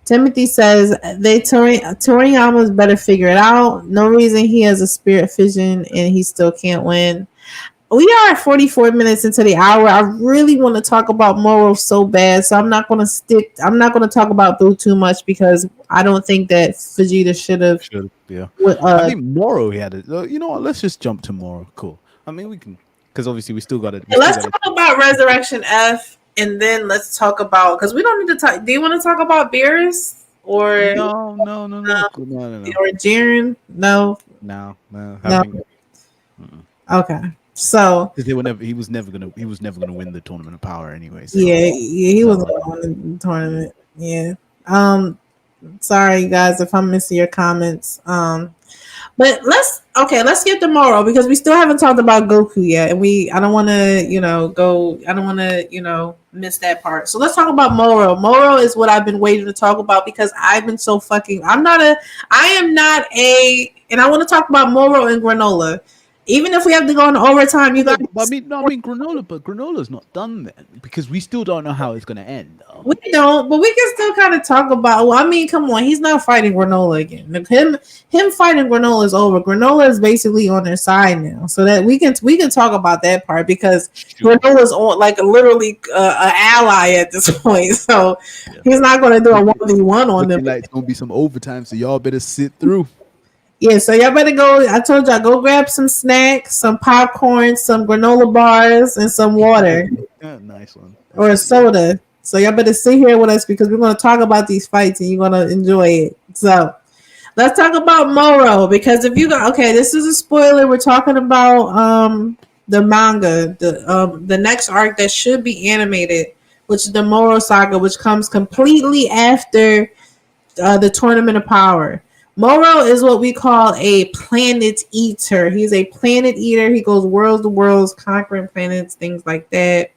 Timothy says Toriyama's better figure it out. No reason he has a spirit fission and he still can't win. we are at 44 minutes into the hour. I really want to talk about Moro so bad, so I'm not gonna stick. I'm not gonna talk about Boo too much because I don't think that Vegeta should have. Should yeah. I Uh, think Moro he had it. You know what? Let's just jump to Moro. Cool. I mean, we can because obviously we still got it. We still let's got it. talk about Resurrection F, and then let's talk about because we don't need to talk. Do you want to talk about Beerus No, no, no, no, no, no, no, or Jiren? No, no, no. no. Having Okay, so because they were never. He was never gonna win the tournament of power anyway. So yeah, he was so on the tournament. Yeah. Um. Sorry guys if I'm missing your comments. But let's get to Moro because we still haven't talked about Goku yet, and I don't want to I don't want to miss that part. So let's talk about Moro. Moro is what I've been waiting to talk about because I've been so fucking. I am not a, and I want to talk about Moro and Granola. Even if we have to go into overtime, you no, guys. but I mean, no, I mean Granola, but Granola's not done then because we still don't know how it's gonna end. Though. We don't, but we can still kind of talk about. Well, I mean, come on, he's not fighting Granola again. Him fighting Granola is over. Granola is basically on their side now, so that we can talk about that part because Granola's on like literally an ally at this point. So Yeah. he's not going to do a 1v1 on them. Looking like it's gonna be some overtime, so y'all better sit through. Yeah, so y'all better go. I told y'all go grab some snacks, some popcorn, some granola bars, and some water. Yeah, nice one. Or a soda. So y'all better sit here with us because we're going to talk about these fights and you're going to enjoy it. So let's talk about Moro because if you go, okay, this is a spoiler. We're talking about the manga, the next arc that should be animated, which is the Moro saga, which comes completely after the Tournament of Power. Moro is what we call a planet eater. He's a planet eater. He goes worlds to worlds, conquering planets, things like that.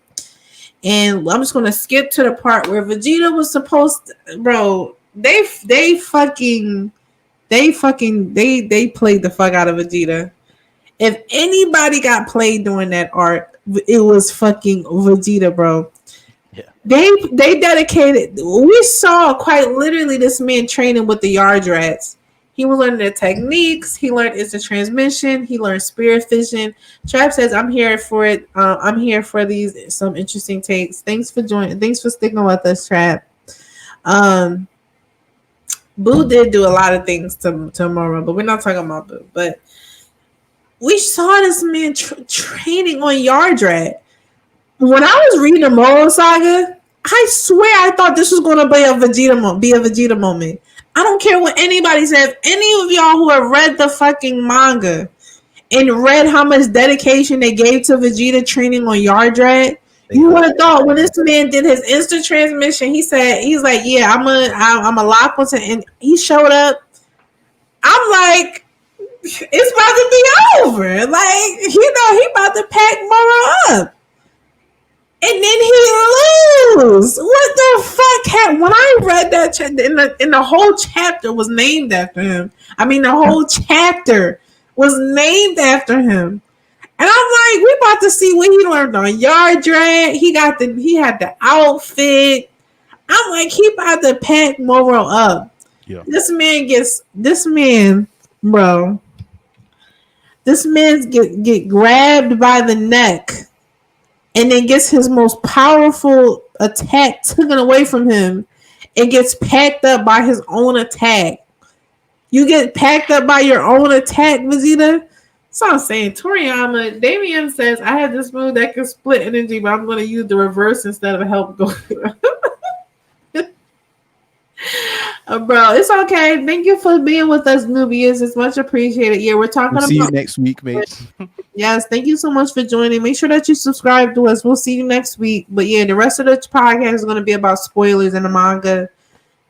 And I'm just gonna skip to the part where Vegeta was supposed to, bro. They played the fuck out of Vegeta. If anybody got played during that arc, it was fucking Vegeta, bro. Yeah. They dedicated. We saw quite literally this man training with the Yard Rats. He was learning the techniques. He learned instant transmission. He learned spirit vision. Trap says, "I'm here for it. I'm here for these some interesting takes. Thanks for joining. Thanks for sticking with us, Trap." Um, Boo did do a lot of things to Moro, but we're not talking about Boo. But we saw this man training on Yardrat. When I was reading the Moro saga, I swear I thought this was going to be a Vegeta moment. I don't care what anybody says. Any of y'all who have read the fucking manga and read how much dedication they gave to Vegeta training on Yardrat, you would have thought when this man did his instant transmission, he's like, yeah, I'm a lock onto, and he showed up. I'm like, it's about to be over. Like, he about to pack Moro up. And then he lose. What the fuck? When I read that, and the whole chapter was named after him. I mean, the whole chapter was named after him. And I'm like, we about to see what he learned on Yard Drag. He had the outfit. I'm like, he about to pack Moro up. Yeah. This man, bro. This man get grabbed by the neck. And then gets his most powerful attack taken away from him and gets packed up by his own attack. You get packed up by your own attack, Vegeta? So I'm saying, Toriyama, Damien says, I have this move that can split energy, but I'm going to use the reverse instead of help go. Bro, it's okay. Thank you for being with us, Nubius. It's much appreciated. Yeah, we're talking about. See you next week, mate. Yes, thank you so much for joining. Make sure that you subscribe to us. We'll see you next week. But yeah, the rest of the podcast is going to be about spoilers in the manga.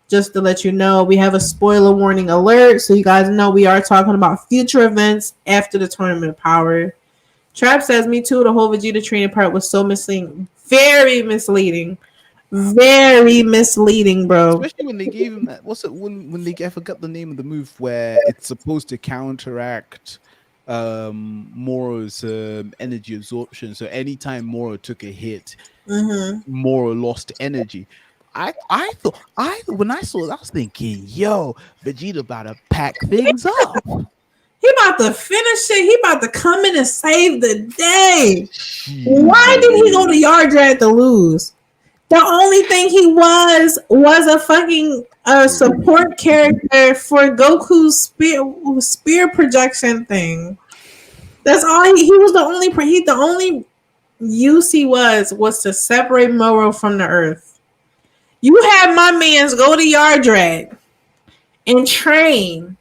Just to let you know, we have a spoiler warning alert, so you guys know we are talking about future events after the Tournament of Power. Trap says, me too, the whole Vegeta training part was so misleading. Very misleading. Very misleading, bro. Especially when they gave him that. What's it when they? I forgot the name of the move where it's supposed to counteract Moro's energy absorption. So anytime Moro took a hit, Moro lost energy. I thought when I saw it, I was thinking, yo, Vegeta about to pack things up. He about to finish it. He about to come in and save the day. Why did he go to Yard Drag to lose? The only thing he was a fucking support character for Goku's spear projection thing. That's all he was. The only use he was to separate Moro from the earth. You had my mans go to Yard Drag and train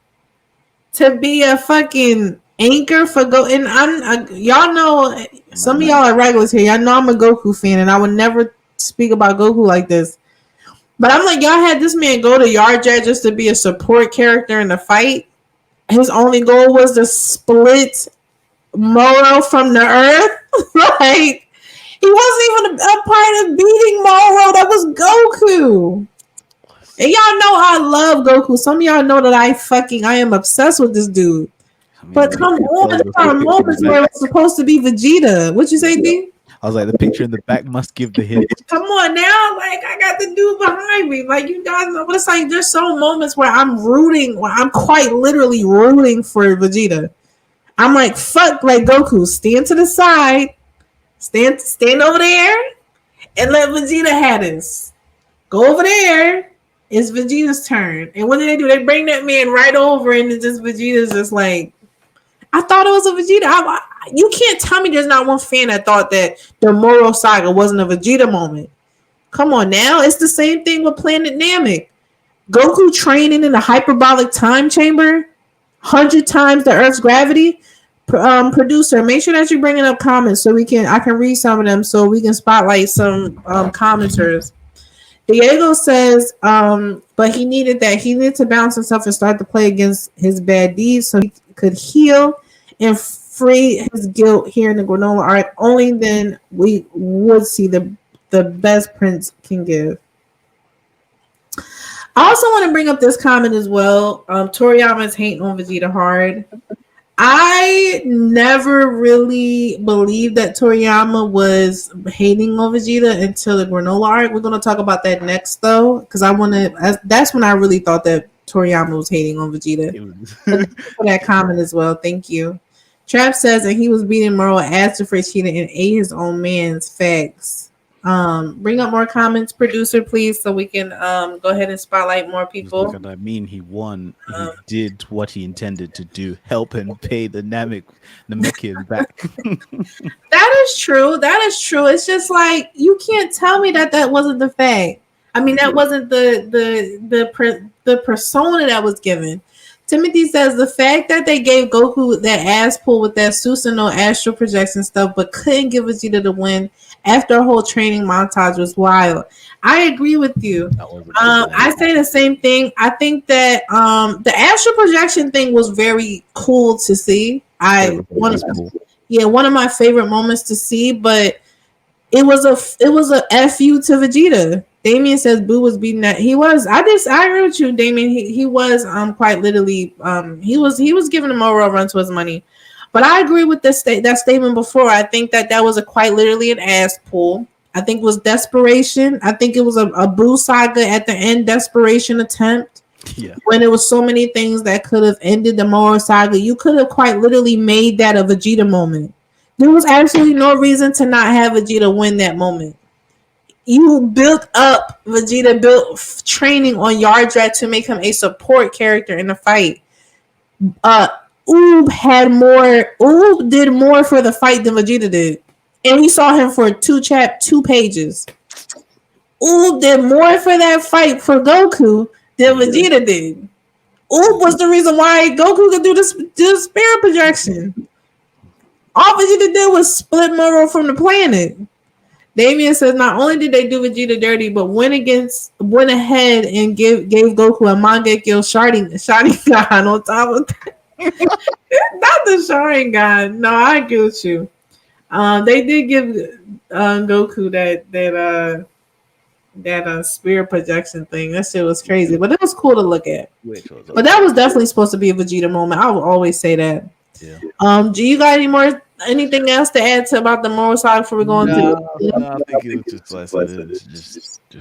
to be a fucking anchor for and y'all know some of y'all are regulars here. Y'all know I'm a Goku fan, and I would never speak about Goku like this. But I'm like, y'all had this man go to Yard Drag just to be a support character in the fight. His only goal was to split Moro from the earth. Like, he wasn't even a part of beating Moro. That was Goku. And y'all know I love Goku. Some of y'all know that I am obsessed with this dude. But come on, there are moments where it's supposed to be Vegeta. What you say, D? I was like, the picture in the back must give the hint. Come on now, like I got the dude behind me. Like you guys know what it's like. There's some moments where I'm quite literally rooting for Vegeta. I'm like, fuck, like Goku, stand to the side, stand over there, and let Vegeta have this. Go over there. It's Vegeta's turn. And what do? They bring that man right over, and it's just Vegeta's just like, I thought it was a Vegeta. You can't tell me there's not one fan that thought that the Moro Saga wasn't a Vegeta moment. Come on now. It's the same thing with Planet Namek. Goku training in a hyperbolic time chamber, 100 times the Earth's gravity. Producer, make sure that you're bringing up comments so I can read some of them so we can spotlight some commenters. Diego says, but he needed to balance himself and start to play against his bad deeds so he could heal and free his guilt here in the granola art. Only then we would see the best Prince can give. I also want to bring up this comment as well. Toriyama is hating on Vegeta hard. I never really believed that Toriyama was hating on Vegeta until the granola arc. We're going to talk about that next, though, because that's when I really thought that Toriyama was hating on Vegeta. For that comment as well. Thank you. Trap says that he was beating Moro ass to Frieza and ate his own man's facts. Bring up more comments, producer, please, so we can go ahead and spotlight more people. I mean, he won. He did what he intended to do. Help and pay the Namekian back. That is true. It's just like, you can't tell me that wasn't the fact. I mean, that wasn't the persona that was given. Timothy says the fact that they gave Goku that ass pull with that Susanoo astral projection stuff, but couldn't give Vegeta the win after a whole training montage was wild. I agree with you. I say the same thing. I think that the astral projection thing was very cool to see. One of my favorite moments to see, but it was a FU to Vegeta. Damien says Boo was beating that. He was. I agree with you, Damien. He was quite literally he was giving him a run to his money. But I agree with that statement before. I think that was a quite literally an ass pull. I think it was desperation. I think it was a Boo saga at the end desperation attempt. Yeah. When there was so many things that could have ended the Moro saga, you could have quite literally made that a Vegeta moment. There was absolutely no reason to not have Vegeta win that moment. You built up Vegeta, built training on Yard Drag to make him a support character in the fight. Oob did more for the fight than Vegeta did. And we saw him for 2 pages. Oob did more for that fight for Goku than Vegeta did. Oob was the reason why Goku could do the spirit projection. All Vegeta did was split Moro from the planet. Damien says not only did they do Vegeta dirty, but went ahead and gave Goku a Mangekyo Sharingan on top of that. Not the Sharingan. No, I agree with you. They did give Goku that spirit projection thing. That shit was crazy, but it was cool to look at. But that was definitely supposed to be a Vegeta moment. I will always say that. Yeah. Do you got anything else to add to about the Moro saga before we go into? No, I think it was just like it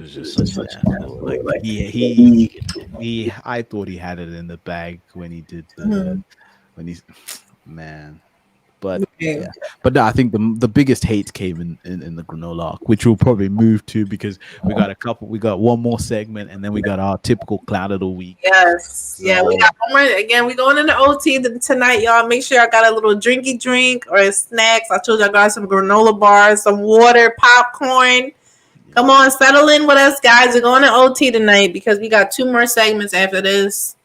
was just such an asshole. Like he I thought he had it in the bag when he did when he man. But Okay. yeah, but no, I think the biggest hate came in the granola arc, which we'll probably move to because we got one more segment, and then we got our typical clown of the week. Yes. Yeah, we So got one more. Again, we going into OT tonight, y'all. Make sure I got a little drinky drink or snacks. I told you I got some granola bars, some water, popcorn. Come on, settle in with us, guys. We're going to OT tonight because we got 2 more segments after this.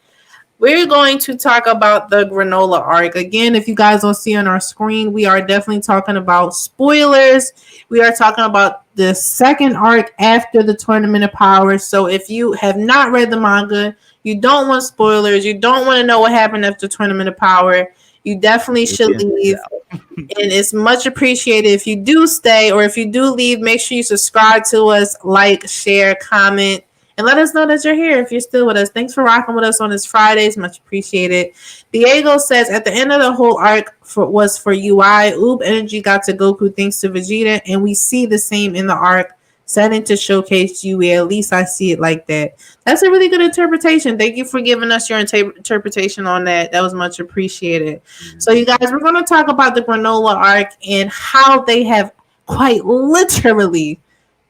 We're going to talk about the granola arc. Again, if you guys don't see on our screen, we are definitely talking about spoilers. We are talking about the second arc after the Tournament of Power. So if you have not read the manga, you don't want spoilers, you don't want to know what happened after Tournament of Power, you definitely should leave. And it's much appreciated if you do stay, or if you do leave, make sure you subscribe to us, like, share, comment, and let us know that you're here if you're still with us. Thanks for rocking with us on this Fridays. Much appreciated. Diego says, at the end of the whole arc was for UI. Oob energy got to Goku thanks to Vegeta, and we see the same in the arc setting to showcase Yui. At least I see it like that. That's a really good interpretation. Thank you for giving us your interpretation on that. That was much appreciated. So, you guys, we're going to talk about the granola arc and how they have quite literally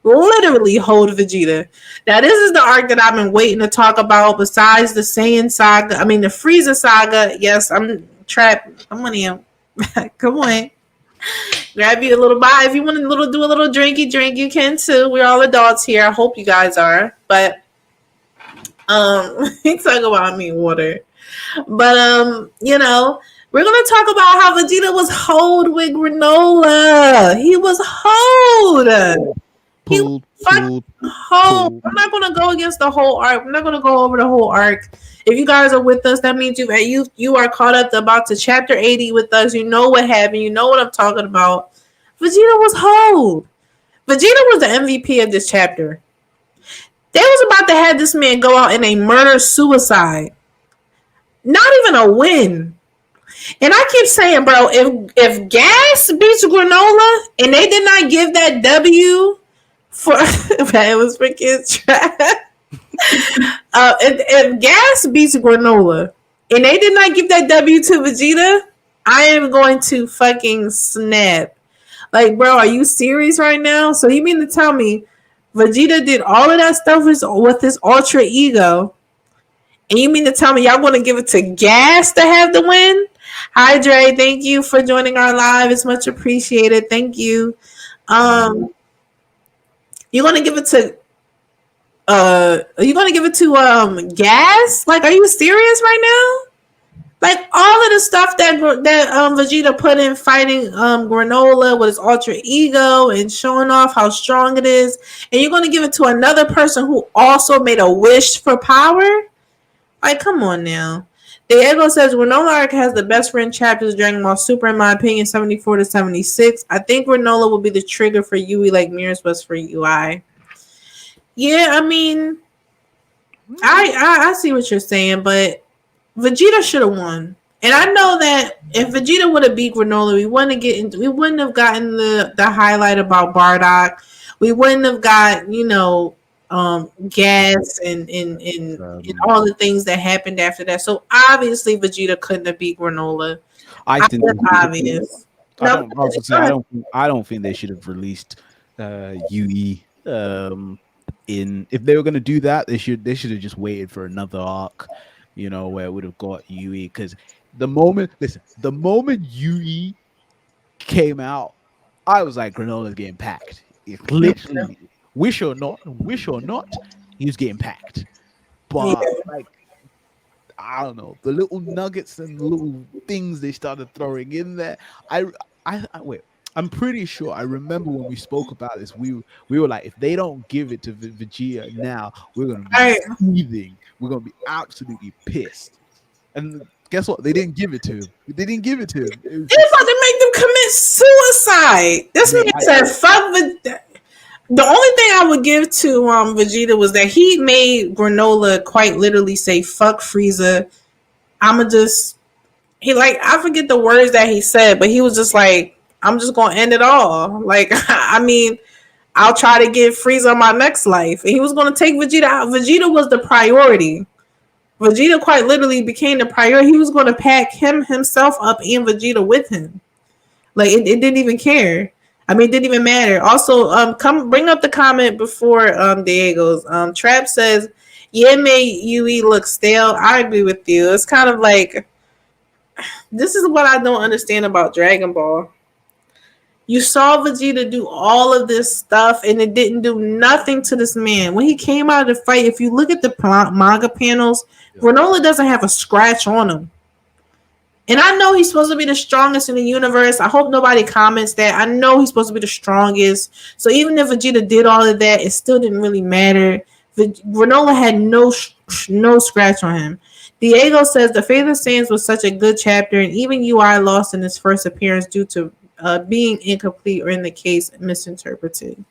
hold Vegeta. Now, this is the arc that I've been waiting to talk about besides the Saiyan saga. I mean, the Frieza saga. Yes, I'm trapped. Come on in. Come on. Grab you a little bite. If you want to do a little drinky drink, you can too. We're all adults here. I hope you guys are. But we talk about me water. But we're gonna talk about how Vegeta was hold with granola. He was hold. He was fucking hold. I'm not gonna go against the whole arc. I'm not gonna go over the whole arc. If you guys are with us, that means you are caught up about to chapter 80 with us. You know what happened. You know what I'm talking about. Vegeta was hold. Vegeta was the MVP of this chapter. They was about to have this man go out in a murder suicide. Not even a win. And I keep saying, bro, if Gas beats Granola and they did not give that W for it was for kids trash. If Gas beats Granola and they did not give that W to Vegeta, I am going to fucking snap. Like, bro, are you serious right now? So you mean to tell me Vegeta did all of that stuff with his ultra ego, and you mean to tell me y'all want to give it to Gas to have the win? Hi, Dre. Thank you for joining our live. It's much appreciated. Thank you. You're gonna give it to Gas? Like, are you serious right now? Like, all of the stuff that Vegeta put in fighting Granola with his ultra ego and showing off how strong it is, and you're gonna give it to another person who also made a wish for power? Like, come on now. Diego says Granola arc has the best friend chapters Dragon Ball Super, in my opinion, 74 to 76. I think Granola will be the trigger for Yui like Mirrors was for UI. Yeah, I mean, I see what you're saying, but Vegeta should have won. And I know that if Vegeta would have beat Granola, we wouldn't have gotten the highlight about Bardock. We wouldn't have got, Gas and all the things that happened after that. So obviously Vegeta couldn't have beat Granola. I think That's obvious. I don't think they should have released UE. If they were going to do that, they should have just waited for another arc, where it would have got UE. Because the moment UE came out, I was like, Granola's getting packed. It literally, wish or not, he was getting packed. But like, I don't know, the little nuggets and little things they started throwing in there. Wait. I'm pretty sure I remember when we spoke about this, we were like, if they don't give it to Vegeta now, we're going to be seething. We're going to be absolutely pissed. And guess what? They didn't give it to him. They didn't give it to him. They're about to make them commit suicide. This man said, fuck Vegeta. The only thing I would give to Vegeta was that he made Granola quite literally say, fuck Frieza. I forget the words that he said, but he was just like, I'm just going to end it all. Like, I mean, I'll try to get Frieza my next life. And he was going to take Vegeta out. Vegeta was the priority. Vegeta quite literally became the priority. He was going to pack himself up and Vegeta with him. Like it didn't even care. I mean, it didn't even matter. Also, come bring up the comment before Diego's. Trap says, "Yeah, made Yui look stale." I agree with you. It's kind of like this is what I don't understand about Dragon Ball. You saw Vegeta do all of this stuff, and it didn't do nothing to this man. When he came out of the fight, if you look at the manga panels, Yeah. Granola doesn't have a scratch on him. And I know he's supposed to be the strongest in the universe. I hope nobody comments that. I know he's supposed to be the strongest. So even if Vegeta did all of that, it still didn't really matter. Granola had no scratch on him. Diego says the Fate of Saiyans was such a good chapter, and even UI lost in his first appearance due to being incomplete or in the case misinterpreted.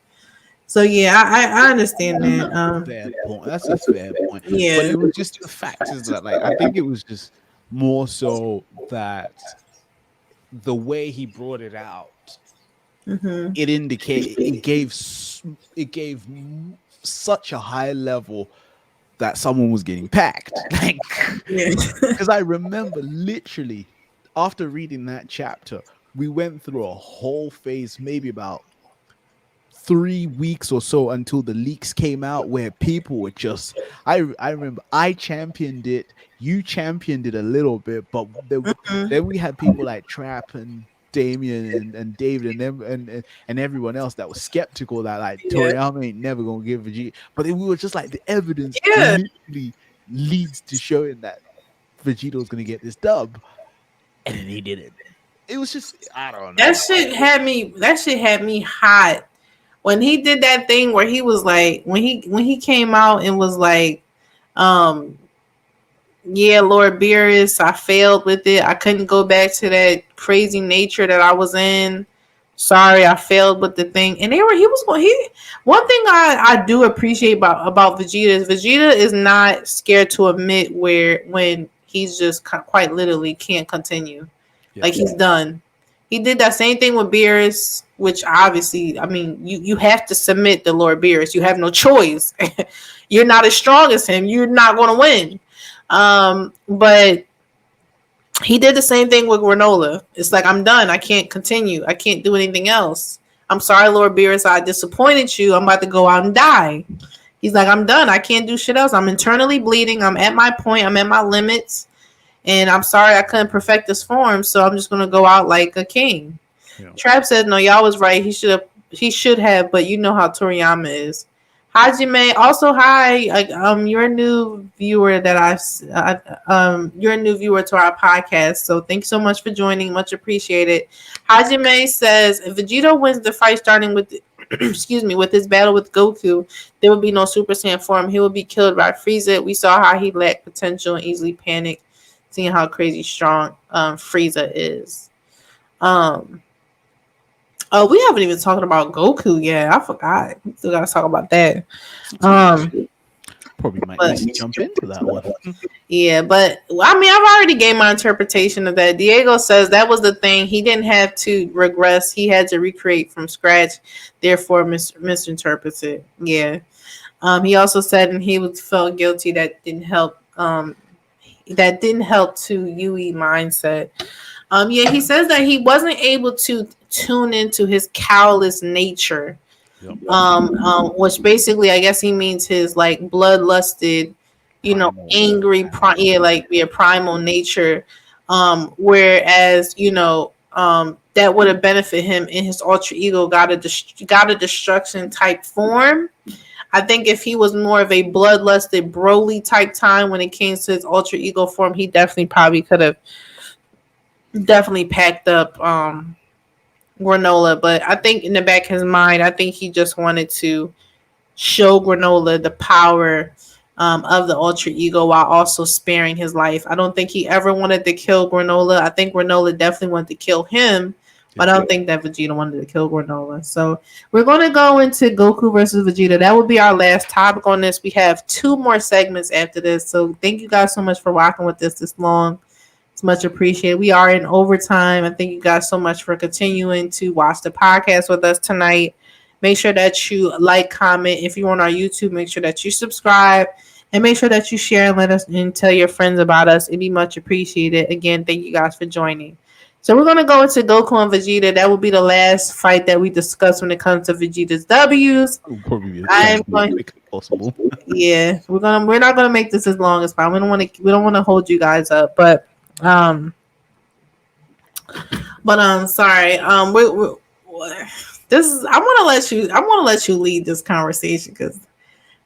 So yeah, I understand that. Fair point. That's a fair point. Yeah. But it was just the fact is that, like, I think it was just more so that the way he brought it out, it indicated it gave such a high level that someone was getting packed. Like, because I remember literally after reading that chapter, we went through a whole phase, maybe about 3 weeks or so until the leaks came out, where people were just I remember I championed it, you championed it a little bit, but then we had people like Trap and Damien and David and them and everyone else that was skeptical that like Toriyama ain't never gonna give Vegeta, but we were just like the evidence literally leads to showing that Vegeta was gonna get this dub, and then he did it. It was just, I don't know. That shit had me hot. When he did that thing where he was like, when he came out and was like, yeah, Lord Beerus, I failed with it. I couldn't go back to that crazy nature that I was in. Sorry, I failed with the thing. And one thing I do appreciate about Vegeta is Vegeta is not scared to admit when he's just quite literally can't continue. Yeah. Like he's done. He did that same thing with Beerus, which obviously, I mean, you have to submit to Lord Beerus. You have no choice. You're not as strong as him. You're not going to win. But he did the same thing with Granola. It's like, I'm done. I can't continue. I can't do anything else. I'm sorry, Lord Beerus. I disappointed you. I'm about to go out and die. He's like, I'm done. I can't do shit else. I'm internally bleeding. I'm at my point. I'm at my limits. And I'm sorry I couldn't perfect this form, so I'm just gonna go out like a king. Yeah. Trap said, "No, y'all was right. He should have, but you know how Toriyama is." Hajime, also hi. You're a new viewer you're a new viewer to our podcast, so thanks so much for joining. Much appreciated. Hajime says, if Vegeta wins the fight starting with with his battle with Goku, there will be no Super Saiyan form. He will be killed by Frieza. We saw how he lacked potential and easily panicked, seeing how crazy strong Frieza is. Oh, we haven't even talked about Goku yet. I forgot. We still gotta talk about that. Probably might need to jump into that one. Yeah, but I mean, I've already gave my interpretation of that. Diego says that was the thing. He didn't have to regress. He had to recreate from scratch. Therefore, misinterpreted. Yeah. He also said, and he felt guilty that didn't help. That didn't help to Yui mindset. Yeah, he says that he wasn't able to tune into his callous nature. Yep. Which basically, I guess he means his like bloodlusted, angry, primal nature. Whereas, that would have benefited him in his alter ego got a destruction type form. I think if he was more of a bloodlusted Broly type time when it came to his alter ego form, he definitely probably could have packed up Granola. But I think in the back of his mind, I think he just wanted to show Granola the power of the alter ego while also sparing his life. I don't think he ever wanted to kill Granola. I think Granola definitely wanted to kill him. But I don't think that Vegeta wanted to kill Granola. So we're going to go into Goku versus Vegeta. That would be our last topic on this. We have 2 more segments after this. So thank you guys so much for rocking with us this long. It's much appreciated. We are in overtime. I thank you guys so much for continuing to watch the podcast with us tonight. Make sure that you like, comment. If you're on our YouTube, make sure that you subscribe. And make sure that you share and let us and tell your friends about us. It'd be much appreciated. Again, thank you guys for joining. So we're gonna go into Goku and Vegeta. That will be the last fight that we discuss when it comes to Vegeta's W's. We'll probably try I'm and do it going. quick as possible. Yeah, we're not gonna make this as long as possible. We don't want to hold you guys up, um sorry. This is. I want to let you lead this conversation because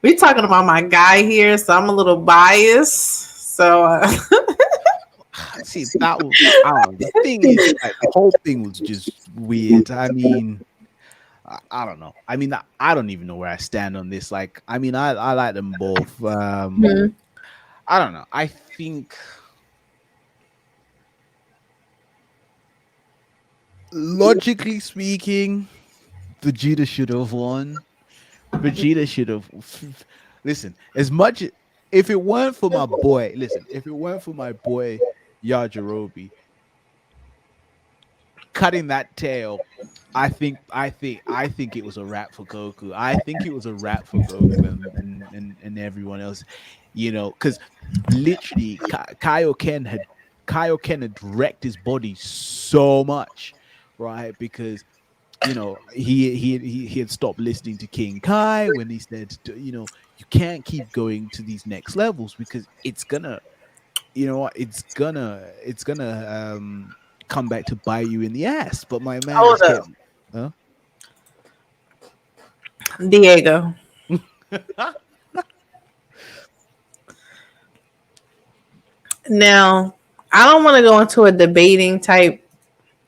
we're talking about my guy here, so I'm a little biased. So See, that was the thing is, like, the whole thing was just weird. I mean, I don't know. I mean, I don't even know where I stand on this. Like, I mean, I like them both. mhm. I don't know. I think logically speaking, Vegeta should have won. Vegeta should have. Listen, as much if it weren't for my boy, listen, if it weren't for my boy Yajirobe cutting that tail, I think it was a wrap for Goku. I think it was a wrap for Goku and everyone else, because literally Kaioken had wrecked his body so much, right? Because he had stopped listening to King Kai when he said, you can't keep going to these next levels because it's gonna, it's gonna come back to bite you in the ass. But my man Hold just up, kept, huh? Diego. Now, I don't want to go into a debating type.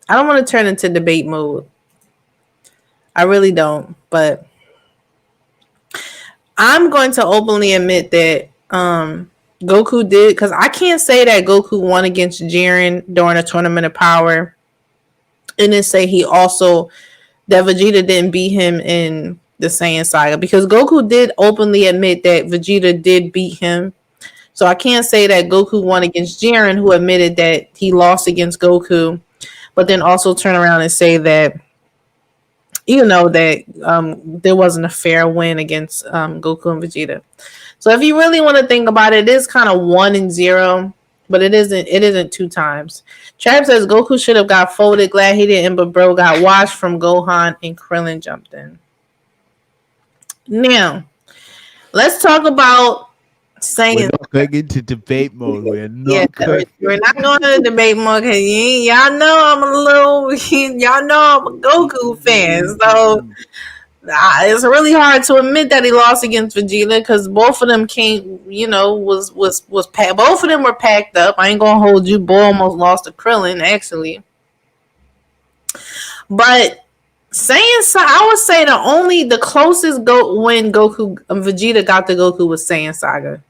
I don't want to turn into debate mode. I really don't. But I'm going to openly admit that Goku did, because I can't say that Goku won against Jiren during a tournament of power, and then say he also that Vegeta didn't beat him in the Saiyan saga, because Goku did openly admit that Vegeta did beat him. So I can't say that Goku won against Jiren, who admitted that he lost against Goku, but then also turn around and say that that there wasn't a fair win against Goku and Vegeta. So if you really want to think about it, it is kind of 1-0, but it isn't. It isn't 2 times. Trap says Goku should have got folded. Glad he didn't, but bro got washed from Gohan and Krillin jumped in. Now let's talk about We're saying. not going into debate mode. We're Yeah, not going. we're not going to the debate more because y'all know I'm a little, y'all know I'm a Goku fan. So it's really hard to admit that he lost against Vegeta because both of them came, was packed. Both of them were packed up. I ain't gonna hold you. Boy almost lost to Krillin actually, but Saiyan, I would say the closest when Goku Vegeta got to Goku was Saiyan Saga.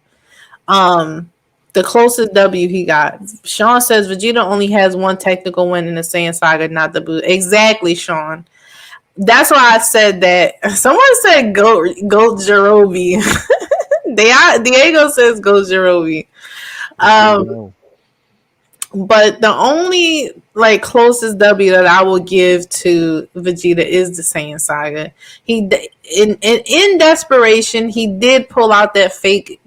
The closest W he got. Sean says Vegeta only has one technical win in the Saiyan Saga, not the boot. Exactly, Sean. That's why I said that. Someone said go Jirobe. Diego says go Jirobe. Um, but the only closest W that I will give to Vegeta is the Saiyan Saga. He in desperation he did pull out that fake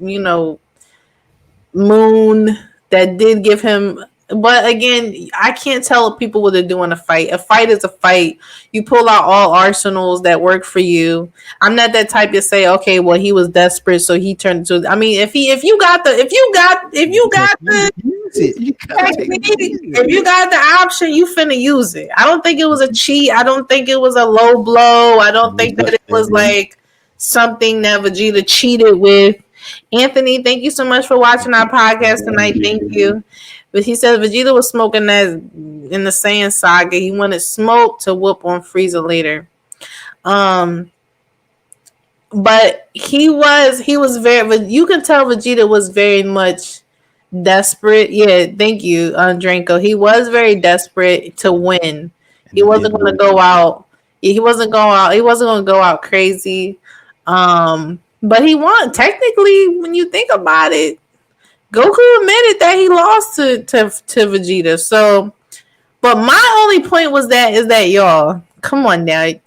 moon that did give him. But again, I can't tell people what to do in a fight. A fight is a fight. You pull out all arsenals that work for you. I'm not that type to say, okay, well, he was desperate, so he turned into. I mean, if you got the Use it. You gotta if you got the option, you finna use it. I don't think it was a cheat. I don't think it was a low blow. I don't think that it was like something that Vegeta cheated with. Anthony, thank you so much for watching our podcast tonight. Thank you. But he says Vegeta was smoking that in the Saiyan saga. He wanted smoke to whoop on Frieza later. But he was very. But you can tell Vegeta was very much desperate. Yeah, thank you, Dranko. He was very desperate to win. He wasn't going to go out. He wasn't going out. He wasn't going to go out crazy. But he won. Technically, when you think about it, Goku admitted that he lost to Vegeta. So, but my only point was that is that y'all, come on now. If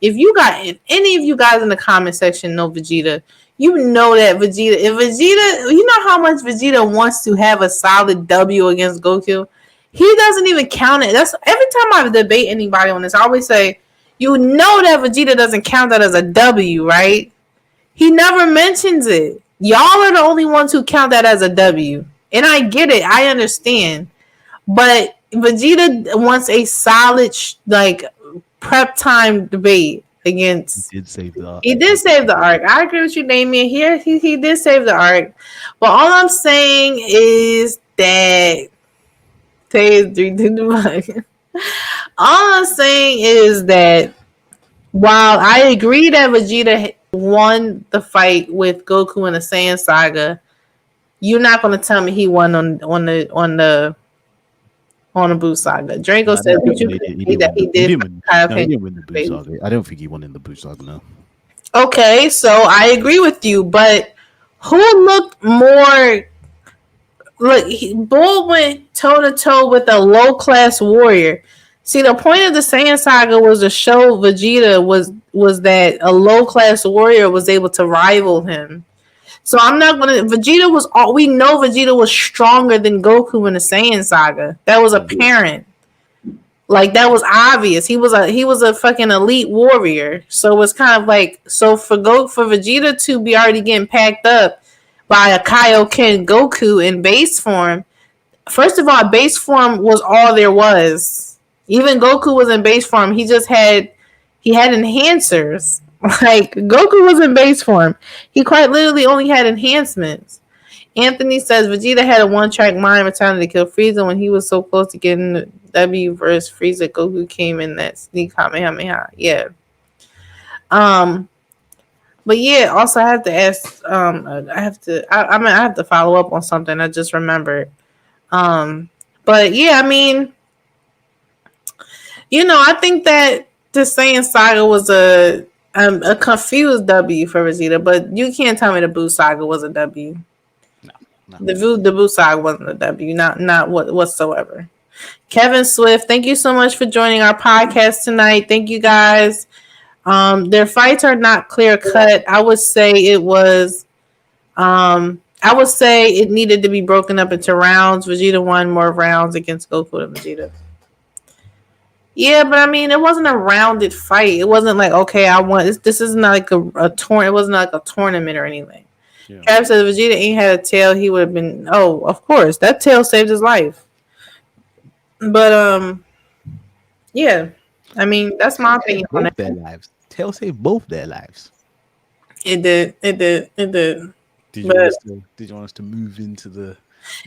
any of you guys in the comment section know Vegeta, You know that Vegeta, you know how much Vegeta wants to have a solid W against Goku. He doesn't even count it. That's every time I debate anybody on this, I always say, you know that Vegeta doesn't count that as a W, right? He never mentions it. Y'all are the only ones who count that as a W. And I get it. I understand. But Vegeta wants a solid, like, prep time debate He against. did save the He did save the arc. I agree with you, Damien. Here, he did save the arc. But all I'm saying is that. All I'm saying is that while I agree that Vegeta won the fight with Goku in the Saiyan Saga, you're not going to tell me he won on the Buu Saga. Draco No, I says don't think that you he could did. He see didn't that win. he He did didn't win. No, he didn't win the Buu saga. I don't think he won in the Buu saga. No. Okay, so I agree with you, but who looked more? Look, Bull went toe to toe with a low class warrior. See, the point of the Saiyan Saga was to show Vegeta was that a low class warrior was able to rival him. So I'm not gonna. Vegeta was all we know. Vegeta was stronger than Goku in the Saiyan Saga. That was apparent. Like that was obvious. He was a fucking elite warrior. So it's kind of like for Vegeta to be already getting packed up by a Kaioken Goku in base form. First of all, base form was all there was. Even Goku was in base form. He had enhancers. Like Goku was in base form. He quite literally only had enhancements. Anthony says Vegeta had a one-track mind mentality to kill Frieza when he was so close to getting the W versus Frieza. Goku came in that sneak Kamehameha. Yeah. Um. But yeah. Also, I have to ask. I have to. I have to follow up on something I just remembered. Um. But yeah, I mean, I think that the Saiyan Saga was a confused W for Vegeta, but you can't tell me the Buu Saga was a W. No, no. The Buu Saga wasn't a W, not whatsoever. Kevin Swift, thank you so much for joining our podcast tonight. Thank you guys. Their fights are not clear cut. I would say it was. I would say it needed to be broken up into rounds. Vegeta won more rounds against Goku than Vegeta. Yeah, but I mean, it wasn't a rounded fight. It wasn't like, okay, I won. This isn't like a tournament. It wasn't like a tournament or anything. Yeah. Travis said if Vegeta ain't had a tail, he would have been. Oh, of course, that tail saved his life. But yeah, I mean, that's my opinion on Both it. their lives. Tail saved both their lives. It did. Did you But want us to move into the?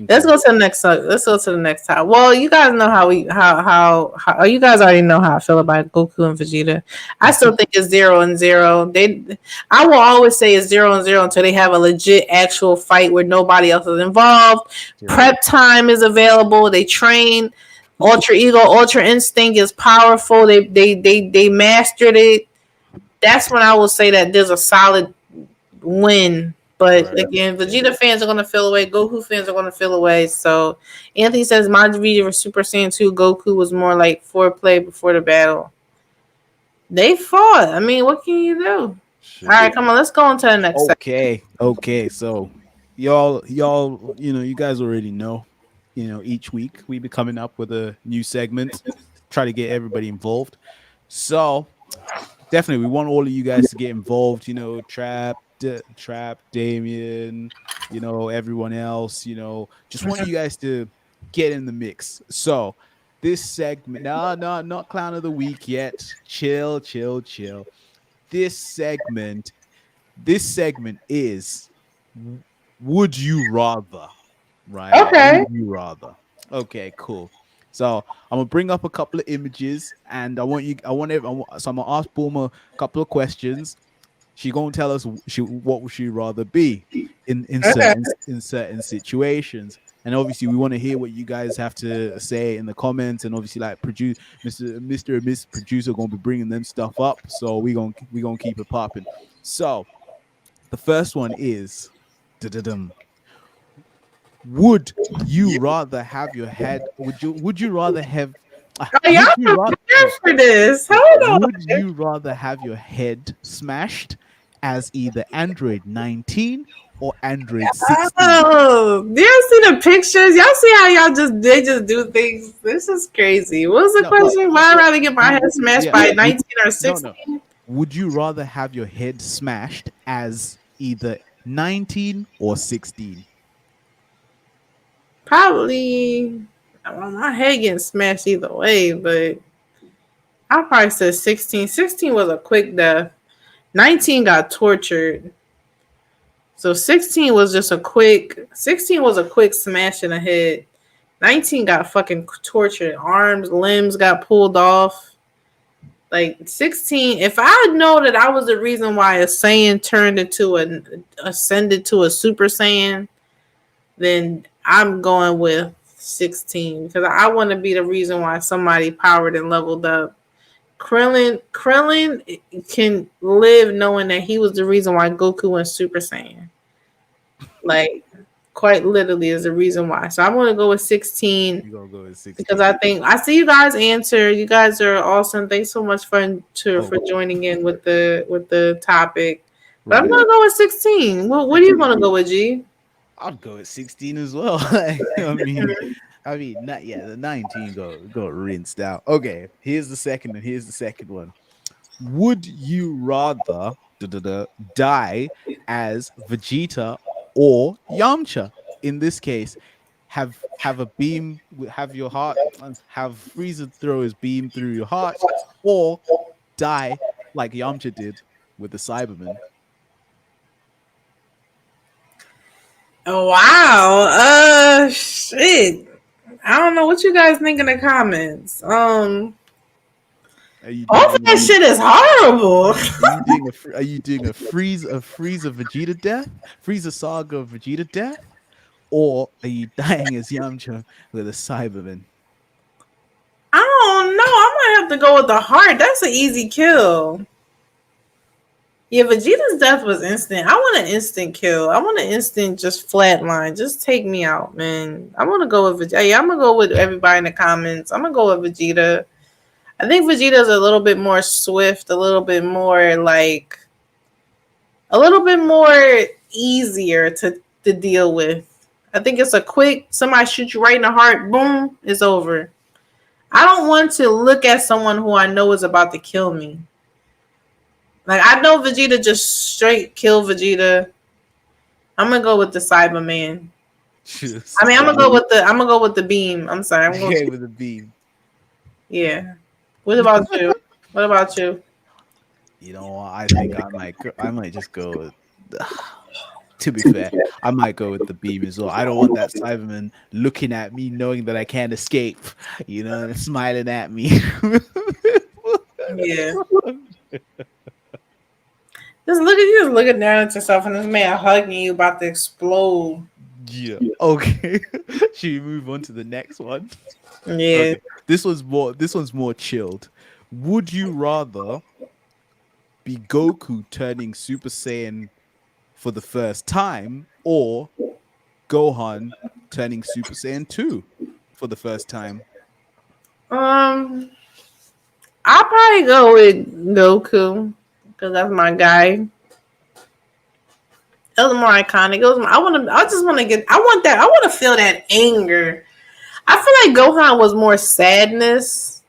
let's go to the next. Let's go to the next time. Well, you guys know how you guys already know how I feel about Goku and Vegeta. I still think it's 0-0. I will always say it's 0-0 until they have a legit actual fight where nobody else is involved. Yeah. Prep time is available. They train. Ultra ego, ultra instinct is powerful. They mastered it. That's when I will say that there's a solid win. But Right. again, Vegeta fans are going to feel away. Goku fans are going to feel away. So Anthony says Majin Vegeta was Super Saiyan 2. Goku was more like foreplay before the battle. They fought. I mean, what can you do? Sure. All right, come on. Let's go on to the next section. Okay. So y'all, you guys already know. Each week we be coming up with a new segment, try to get everybody involved. So definitely, we want all of you guys to get involved. Trap, Damien, everyone else. Just want you guys to get in the mix. So this segment, no, not clown of the week yet. Chill. This segment is would you rather, right? Okay. Would you rather? Okay, cool. So I'm gonna bring up a couple of images, and so I'm gonna ask Bulma a couple of questions. She gonna tell us what would she rather be in certain situations, and obviously we want to hear what you guys have to say in the comments, and obviously like Mr. and Miss Producer gonna be bringing them stuff up, so we gonna keep it popping. So the first one is, da-da-dum. Would you rather have your head? Would you rather have? Oh, y'all Would you rather? prepared for this. Hold on. Would you rather have your head smashed as either Android 19 or Android 16? Oh, do y'all see the pictures? Y'all see how they just do things? This is crazy. What was the No, but question? Why I'd rather get my head smashed yeah, by 19 or no, no. 16? Would you rather have your head smashed as either 19 or 16? Probably. Well, my head getting smashed either way, but I probably said 16. 16 was a quick death. 19 got tortured. So 16 was just a quick. 16 was a quick smash in the head. 19 got fucking tortured. Arms, limbs got pulled off. Like 16, if I know that I was the reason why a Saiyan turned into ascended to a Super Saiyan, then I'm going with 16 because I want to be the reason why somebody powered and leveled up. Krillin can live knowing that he was the reason why Goku went Super Saiyan. Like, quite literally is the reason why. So I'm going to go with 16. You're gonna go with 16 because I think I see you guys answer. You guys are awesome. Thanks so much for joining in with the topic. But I'm gonna go with 16. What are you gonna go with, G? I'd go with 16 as well. I mean, not yeah. The 19 go rinsed out. Okay, here's the second, and here's the second one. Would you rather die as Vegeta or Yamcha? In this case, have a beam, have your heart, have Frieza throw his beam through your heart, or die like Yamcha did with the Cyberman. Oh, wow. Shit. I don't know what you guys think in the comments. All that shit is horrible. Are you doing a Frieza Vegeta death, Frieza saga of Vegeta death, or are you dying as Yamcha with a Cyberman? I don't know. I might have to go with the heart. That's an easy kill. Yeah, Vegeta's death was instant. I want an instant kill. I want an instant just flatline. Just take me out, man. I want to go with Vegeta. Yeah, I'm going to go with everybody in the comments. I'm going to go with Vegeta. I think Vegeta's a little bit more swift, a little bit more easier to deal with. I think it's a quick, somebody shoot you right in the heart, boom, it's over. I don't want to look at someone who I know is about to kill me. Like, I know Vegeta just straight kill Vegeta. I'm gonna go with the Cyberman. I mean, I'm gonna go with the beam. I'm sorry, I'm going with the beam. Yeah. What about you? What about you? You know, I think I might just go with. To be fair, I might go with the beam as well. I don't want that Cyberman looking at me, knowing that I can't escape. You know, and smiling at me. Yeah. Just look at you, just looking down at yourself, and this man hugging you, about to explode. Yeah. Okay. Should we move on to the next one? Yeah. Okay. This one's more chilled. Would you rather be Goku turning Super Saiyan for the first time, or Gohan turning Super Saiyan 2 for the first time? I'll probably go with Goku because that's my guy. It was more iconic. I want to feel that anger. I feel like Gohan was more sadness.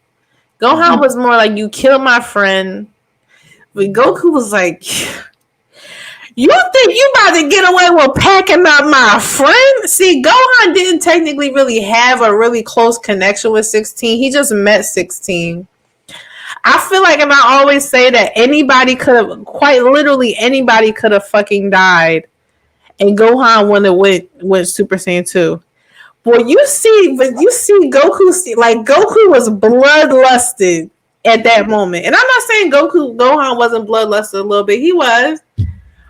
Gohan was more like, you killed my friend. But Goku was like, you think you about to get away with packing up my friend? See, Gohan didn't technically really have a really close connection with 16. He just met 16. I feel like, and I always say that anybody could have, quite literally anybody could have fucking died, and Gohan went Super Saiyan 2. Boy, you see Goku, like Goku was bloodlusted at that moment. And I'm not saying Gohan wasn't bloodlusted a little bit. He was.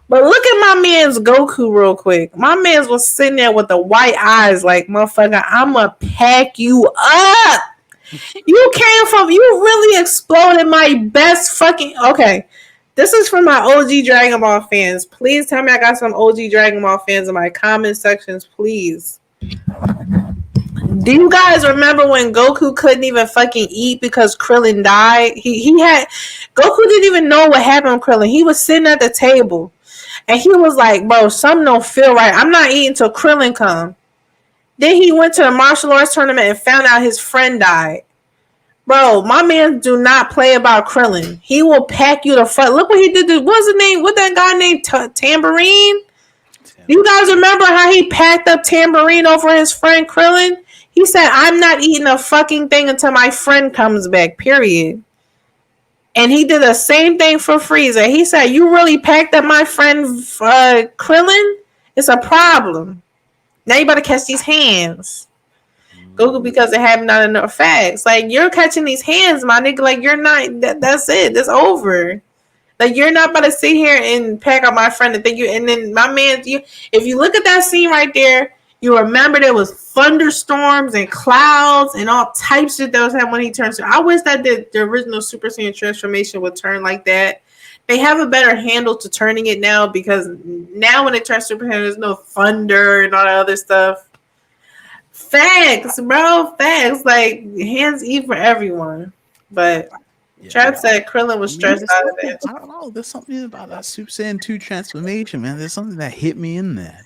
But look at my man's Goku real quick. My man's was sitting there with the white eyes like, motherfucker, I'ma pack you up. You really exploded my best fucking... Okay, this is for my OG Dragon Ball fans. Please tell me I got some OG Dragon Ball fans in my comment sections, please. Do you guys remember when Goku couldn't even fucking eat because Krillin died? He had Goku didn't even know what happened with Krillin. He was sitting at the table and he was like, "Bro, something don't feel right. I'm not eating till Krillin come." Then he went to the martial arts tournament and found out his friend died. Bro, my man do not play about Krillin. He will pack you the front. Look what he did. What's his name? What that guy named Tambourine? Do you guys remember how he packed up Tambourine over his friend Krillin? He said, "I'm not eating a fucking thing until my friend comes back, period." And he did the same thing for Frieza. He said, "You really packed up my friend Krillin? It's a problem. Now you better catch these hands." Goku, because they have not enough facts. Like, you're catching these hands, my nigga. Like, you're not, that's it. That's over. Like, you're not about to sit here and pack up my friend and think you, and then my man, if you look at that scene right there, you remember there was thunderstorms and clouds and all types of shit that was happening when he turned. So I wish that the original Super Saiyan transformation would turn like that. They have a better handle to turning it now, because now when it turns Super Saiyan, there's no thunder and all that other stuff. Facts, bro. Facts. Like, hands eat for everyone. But Trap said Krillin was stressed out of it. I don't know. There's something about that Super Saiyan 2 transformation, man. There's something that hit me in there.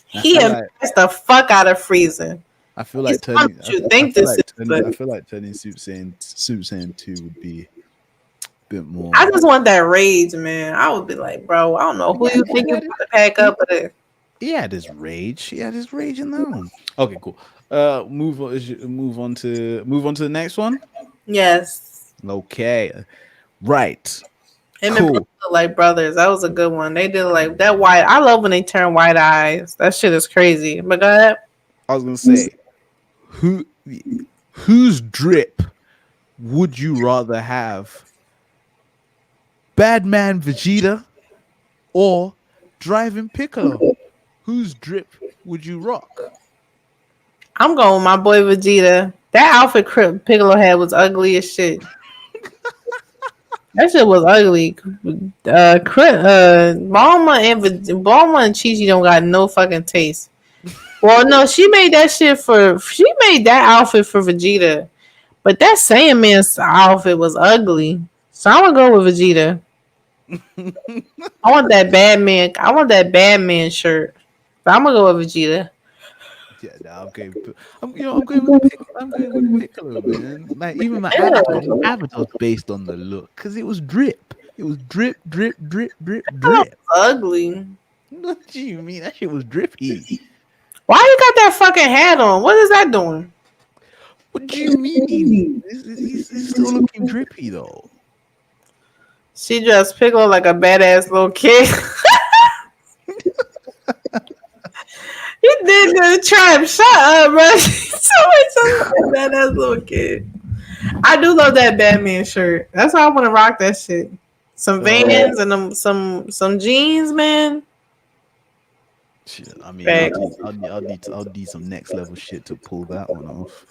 He impressed the fuck out of Frieza. I feel like turning. I feel like turning Super Saiyan 2 would be a bit more. I just want that rage, man. I would be like, bro, I don't know who you think you're going to pack up with it. Yeah, this rage. Yeah, this rage in them. Okay, cool. Move on to the next one. Yes. Okay. Right. Him and Bruce look like brothers. That was a good one. They did like that white. I love when they turn white eyes. That shit is crazy. But go ahead. I was gonna say, whose drip would you rather have? Bad Man Vegeta or Driving Piccolo? Whose drip would you rock? I'm going with my boy Vegeta. That outfit Piccolo had was ugly as shit. That shit was ugly. Bulmaa and Chi-Chi don't got no fucking taste. Well, no, she made that outfit for Vegeta. But that Saiyan Man's outfit was ugly. So I'm gonna go with Vegeta. I want that Batman shirt. But I'm gonna go with Vegeta. Yeah, no, okay. I'm going with Piccolo, man. Like, even my avatar's based on the look, because it was drip. It was drip. Ugly. What do you mean? That shit was drippy. Why you got that fucking hat on? What is that doing? What do you mean? He's still looking drippy though. She dressed Piccolo like a badass little kid. He did the trap. Shut up, bro. So much like that little kid. I do love that Batman shirt. That's why I want to rock that shit. Some Vans and some jeans, man. Shit, I mean, I'll need some next level shit to pull that one off.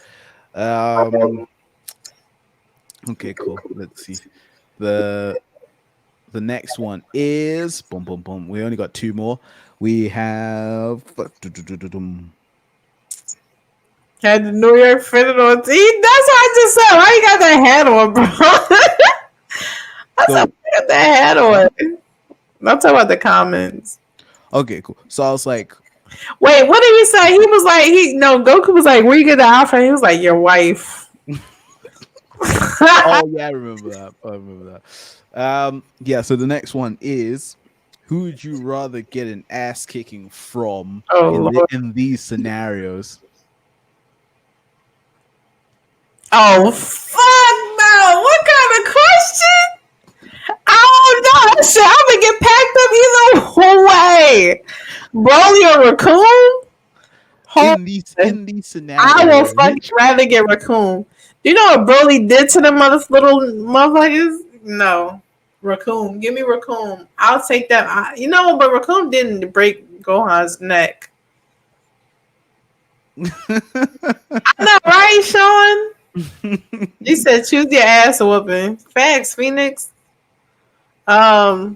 Okay, cool. Let's see. The next one is boom, boom, boom. We only got two more. We have had the New York fitted on. That's what I just said. Why you got that hat on, bro? That's why you got that hat on. I'll talk about the comments. Okay, cool. So I was like, wait, what did he say? He was like, Goku was like, where you get the outfit? He was like, your wife. Oh yeah, I remember that. Yeah, so the next one is, who would you rather get an ass kicking from in these scenarios? Oh, fuck no. What kind of question? I don't know. Shit, I'm going to get packed up either way. Broly or Raccoon? In these scenarios. I will fucking rather get Raccoon. Do you know what Broly did to the little motherfuckers? No. Raccoon. Give me Raccoon. I'll take that. But Raccoon didn't break Gohan's neck. I'm not right, Sean? You said choose your ass whooping. Facts, Phoenix. I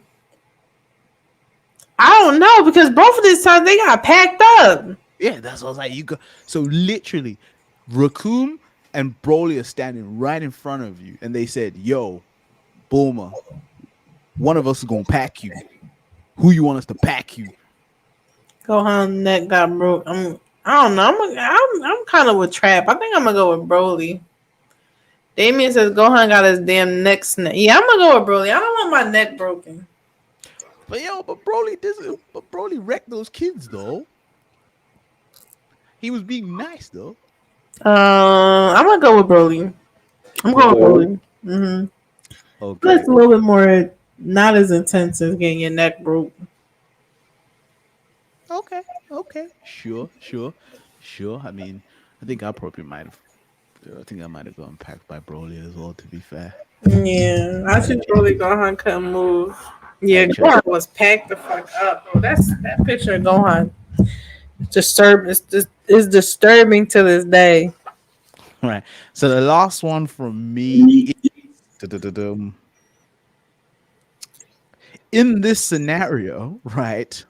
don't know, because both of these times they got packed up. Yeah, that's what I was like. You go. So literally, Raccoon and Broly are standing right in front of you, and they said, "Yo, Bulma, one of us is gonna pack you. Who you want us to pack you?" Gohan neck got broke. I don't know. I'm kind of with Trap. I think I'm gonna go with Broly. Damien says Gohan got his damn neck snap. Yeah, I'm gonna go with Broly. I don't want my neck broken. But Broly doesn't. But Broly wrecked those kids though. He was being nice though. I'm gonna go with Broly. I'm going with Broly. Mm-hmm. That's Okay. a little bit more, not as intense as getting your neck broke. Okay. Okay. Sure. I mean, I think I probably might have. I think I might have gotten packed by Broly as well. To be fair. Yeah, I I should checked. Broly Gohan couldn't move. I Yeah, checked. Gohan was packed the fuck up, bro. That picture of Gohan is disturbing to this day. Right. So the last one from me is in this scenario, right?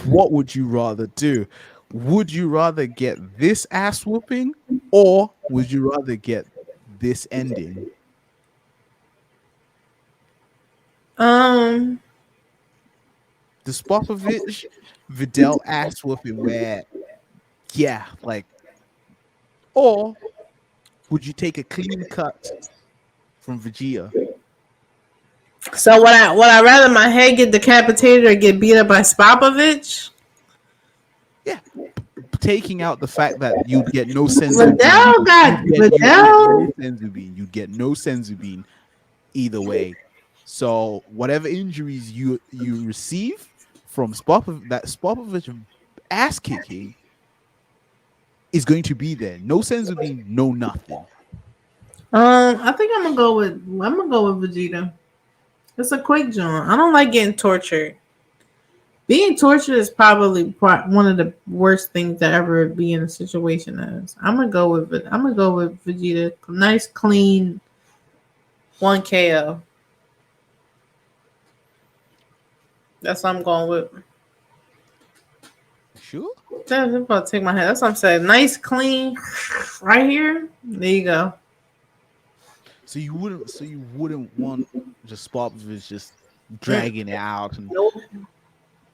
What would you rather do? Would you rather get this ass whooping or would you rather get this ending? Um, The Spopovich Videl ass whooping where, yeah, like, or would you take a clean cut from Vegeta? so would I rather my head get decapitated or get beat up by Spopovich? Yeah, taking out the fact that you'd get no senzu bean, Vidal got you'd get no Vidal. senzu bean, you'd get no senzu bean either way. So whatever injuries you receive from Spopovich ass kicking is going to be there. No senzu bean, no nothing. I think I'm gonna go with Vegeta. It's a quick jaunt. I don't like getting tortured. Being tortured is probably one of the worst things to ever be in a situation as. I'm gonna go with it. I'm gonna go with Vegeta. Nice, clean 1 KO. That's what I'm going with. Sure. I'm about to take my head. That's what I'm saying. Nice, clean, right here. There you go. So you wouldn't want just Spopovich just Mm, dragging it out and nope.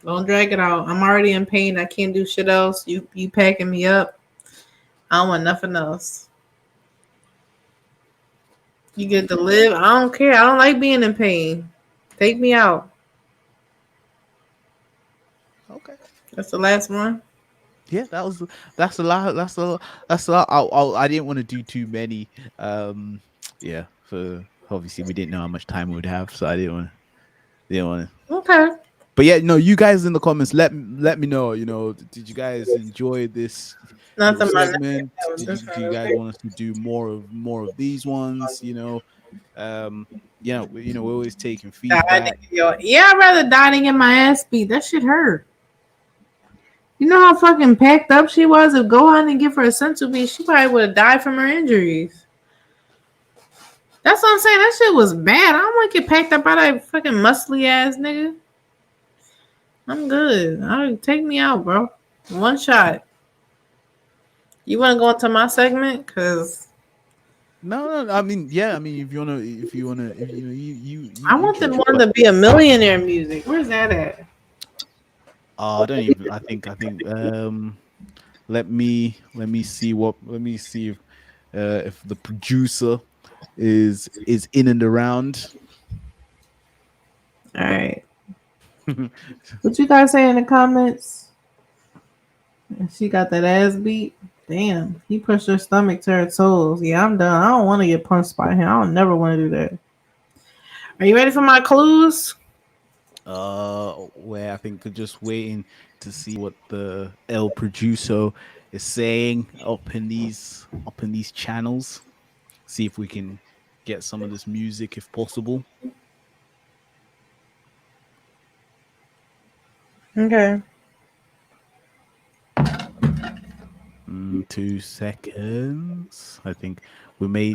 Don't drag it out. I'm already in pain. I can't do shit else. You packing me up. I don't want nothing else. You get to live. I don't care. I don't like being in pain. Take me out. okay. That's the last one. Yeah, that's a lot. That's a lot. I didn't want to do too many. Yeah, for obviously we didn't know how much time we would have, so I didn't want to. Okay. But yeah, no, you guys in the comments, let me know. You know, did you guys enjoy this little Nothing. My neck. segment? That was just Do you guys want us to do more of these ones? Um, we're always taking died. feedback. Yeah, I'd rather die than get my ass beat. That shit hurt. You know how fucking packed up she was? If Gohan didn't give her a sensu bean, she probably would have died from her injuries. That's what I'm saying. That shit was bad. I don't want to get packed up by that fucking muscly ass nigga. I'm good. Take me out, bro. One shot. You want to go into my segment? Cause No. I mean, yeah. I mean, if you wanna, if I you want the choose. one But to be a millionaire music. Where's that at? I don't even. I think. Let me see what. Let me see if the producer is in and around. All right. What you guys say in the comments? She got that ass beat. Damn, he pushed her stomach to her toes. Yeah, I'm done. I don't want to get punched by him. I don't never want to do that. Are you ready for my clues? Where I think we're just waiting to see what the El Producer is saying up in these channels. See if we can get some of this music if possible. Okay. 2 seconds. I think we may.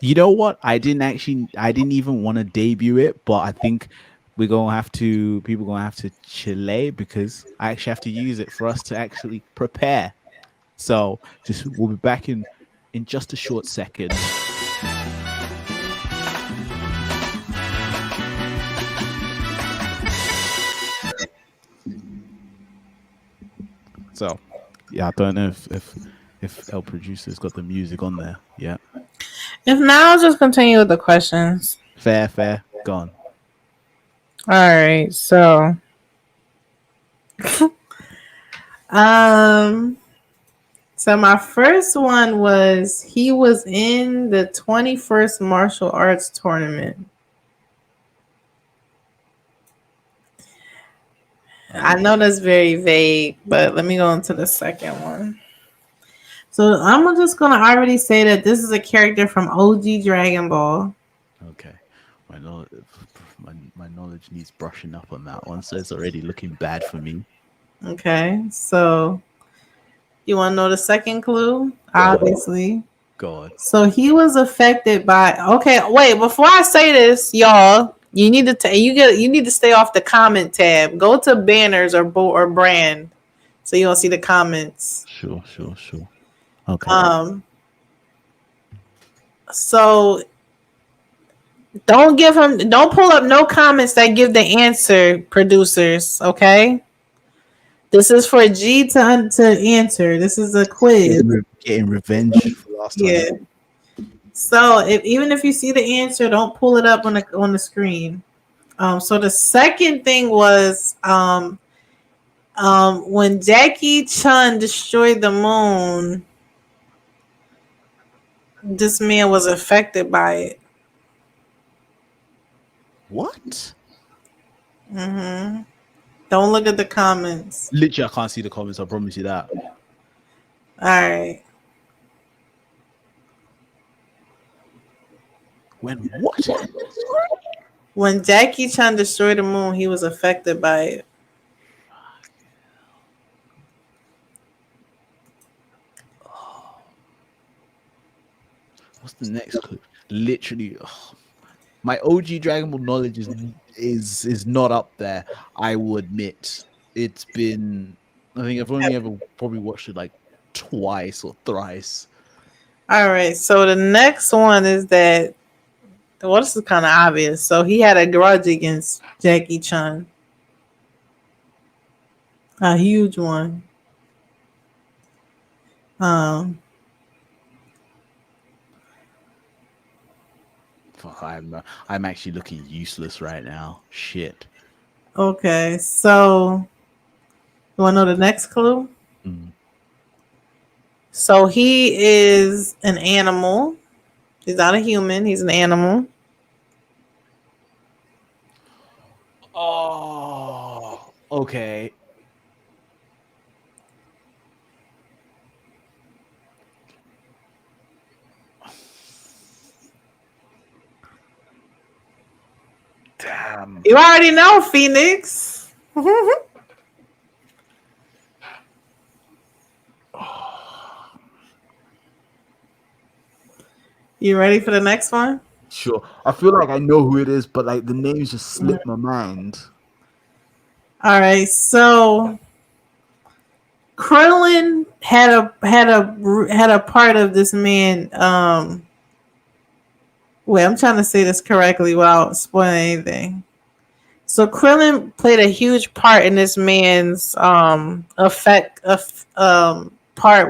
You know what? I didn't even want to debut it, but I think people gonna have to chile because I actually have to use it for us to actually prepare. So just we'll be back in just a short second. So yeah, I don't know if El Producer's got the music on there. Yeah. If not, I'll just continue with the questions. Fair. Gone. All right. So, um, so my first one was he was in the 21st martial arts tournament. I know that's very vague, but let me go into the second one. So I'm just gonna already say that this is a character from OG Dragon Ball. Okay. My knowledge, my knowledge needs brushing up on that one, so it's already looking bad for me. Okay, so you want to know the second clue? Obviously. God. So he was affected by. Okay, wait. Before I say this, y'all, you need to you need to stay off the comment tab. Go to banners or brand, so you don't see the comments. Sure. Okay. So don't pull up no comments that give the answer, producers. Okay, this is for G to answer. This is a quiz. Getting revenge for last time. Yeah. So even if you see the answer, don't pull it up on the screen. So the second thing was when Jackie Chun destroyed the moon, this man was affected by it. What? Mm-hmm. Don't look at the comments. Literally, I can't see the comments. I promise you that. All right. When what? When Jackie Chun destroyed the moon, he was affected by it. What's the next clue? Literally, my OG Dragon Ball knowledge is not up there. I will admit. It's been. I think I've only ever probably watched it like twice or thrice. All right. So the next one is that. Well, this is kind of obvious. So he had a grudge against Jackie Chun. A huge one. Fuck, I'm actually looking useless right now. Shit. Okay, so you want to know the next clue? Mm. So he is an animal. He's not a human. He's an animal. Oh, okay. Damn. You already know, Phoenix. You ready for the next one? Sure. I feel like I know who it is, but like the names just slip my mind. All right, so Krillin had a part of this man. Wait, I'm trying to say this correctly without spoiling anything. So Krillin played a huge part in this man's part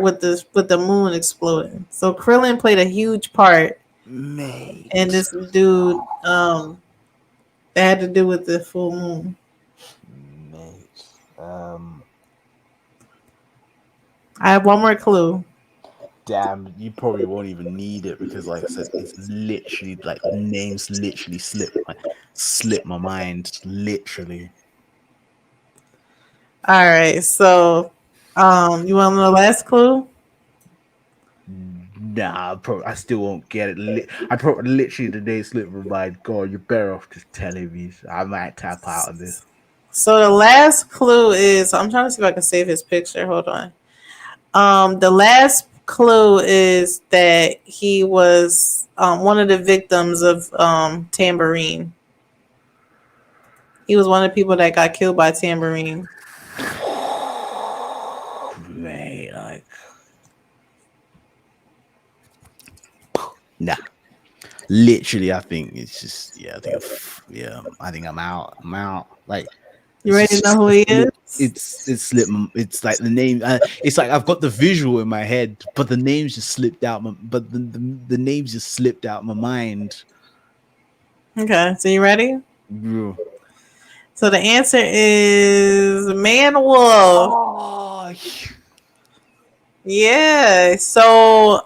with the moon exploding. So Krillin played a huge part Mate. in this dude that had to do with the full moon. Mate. I have one more clue. Damn, you probably won't even need it because, like I said, it's literally like names literally slip my mind, literally. All right, so you want the last clue? Nah, I still won't get it. I probably literally the day slipped my mind. God, you're better off just telling me. I might tap out of this. So the last clue is I'm trying to see if I can save his picture. Hold on. The last clue is that he was one of the victims of Tambourine. He was one of the people that got killed by Tambourine. Man, like, nah. Literally, I think it's just I think I'm out. I'm out. Like You it's ready to know just who he is? it's slipped. It's like the name. It's like I've got the visual in my head, but the names just slipped out. But the names just slipped out my mind. Okay, so you ready? Bro. So the answer is Man Wolf. Oh, Yeah. So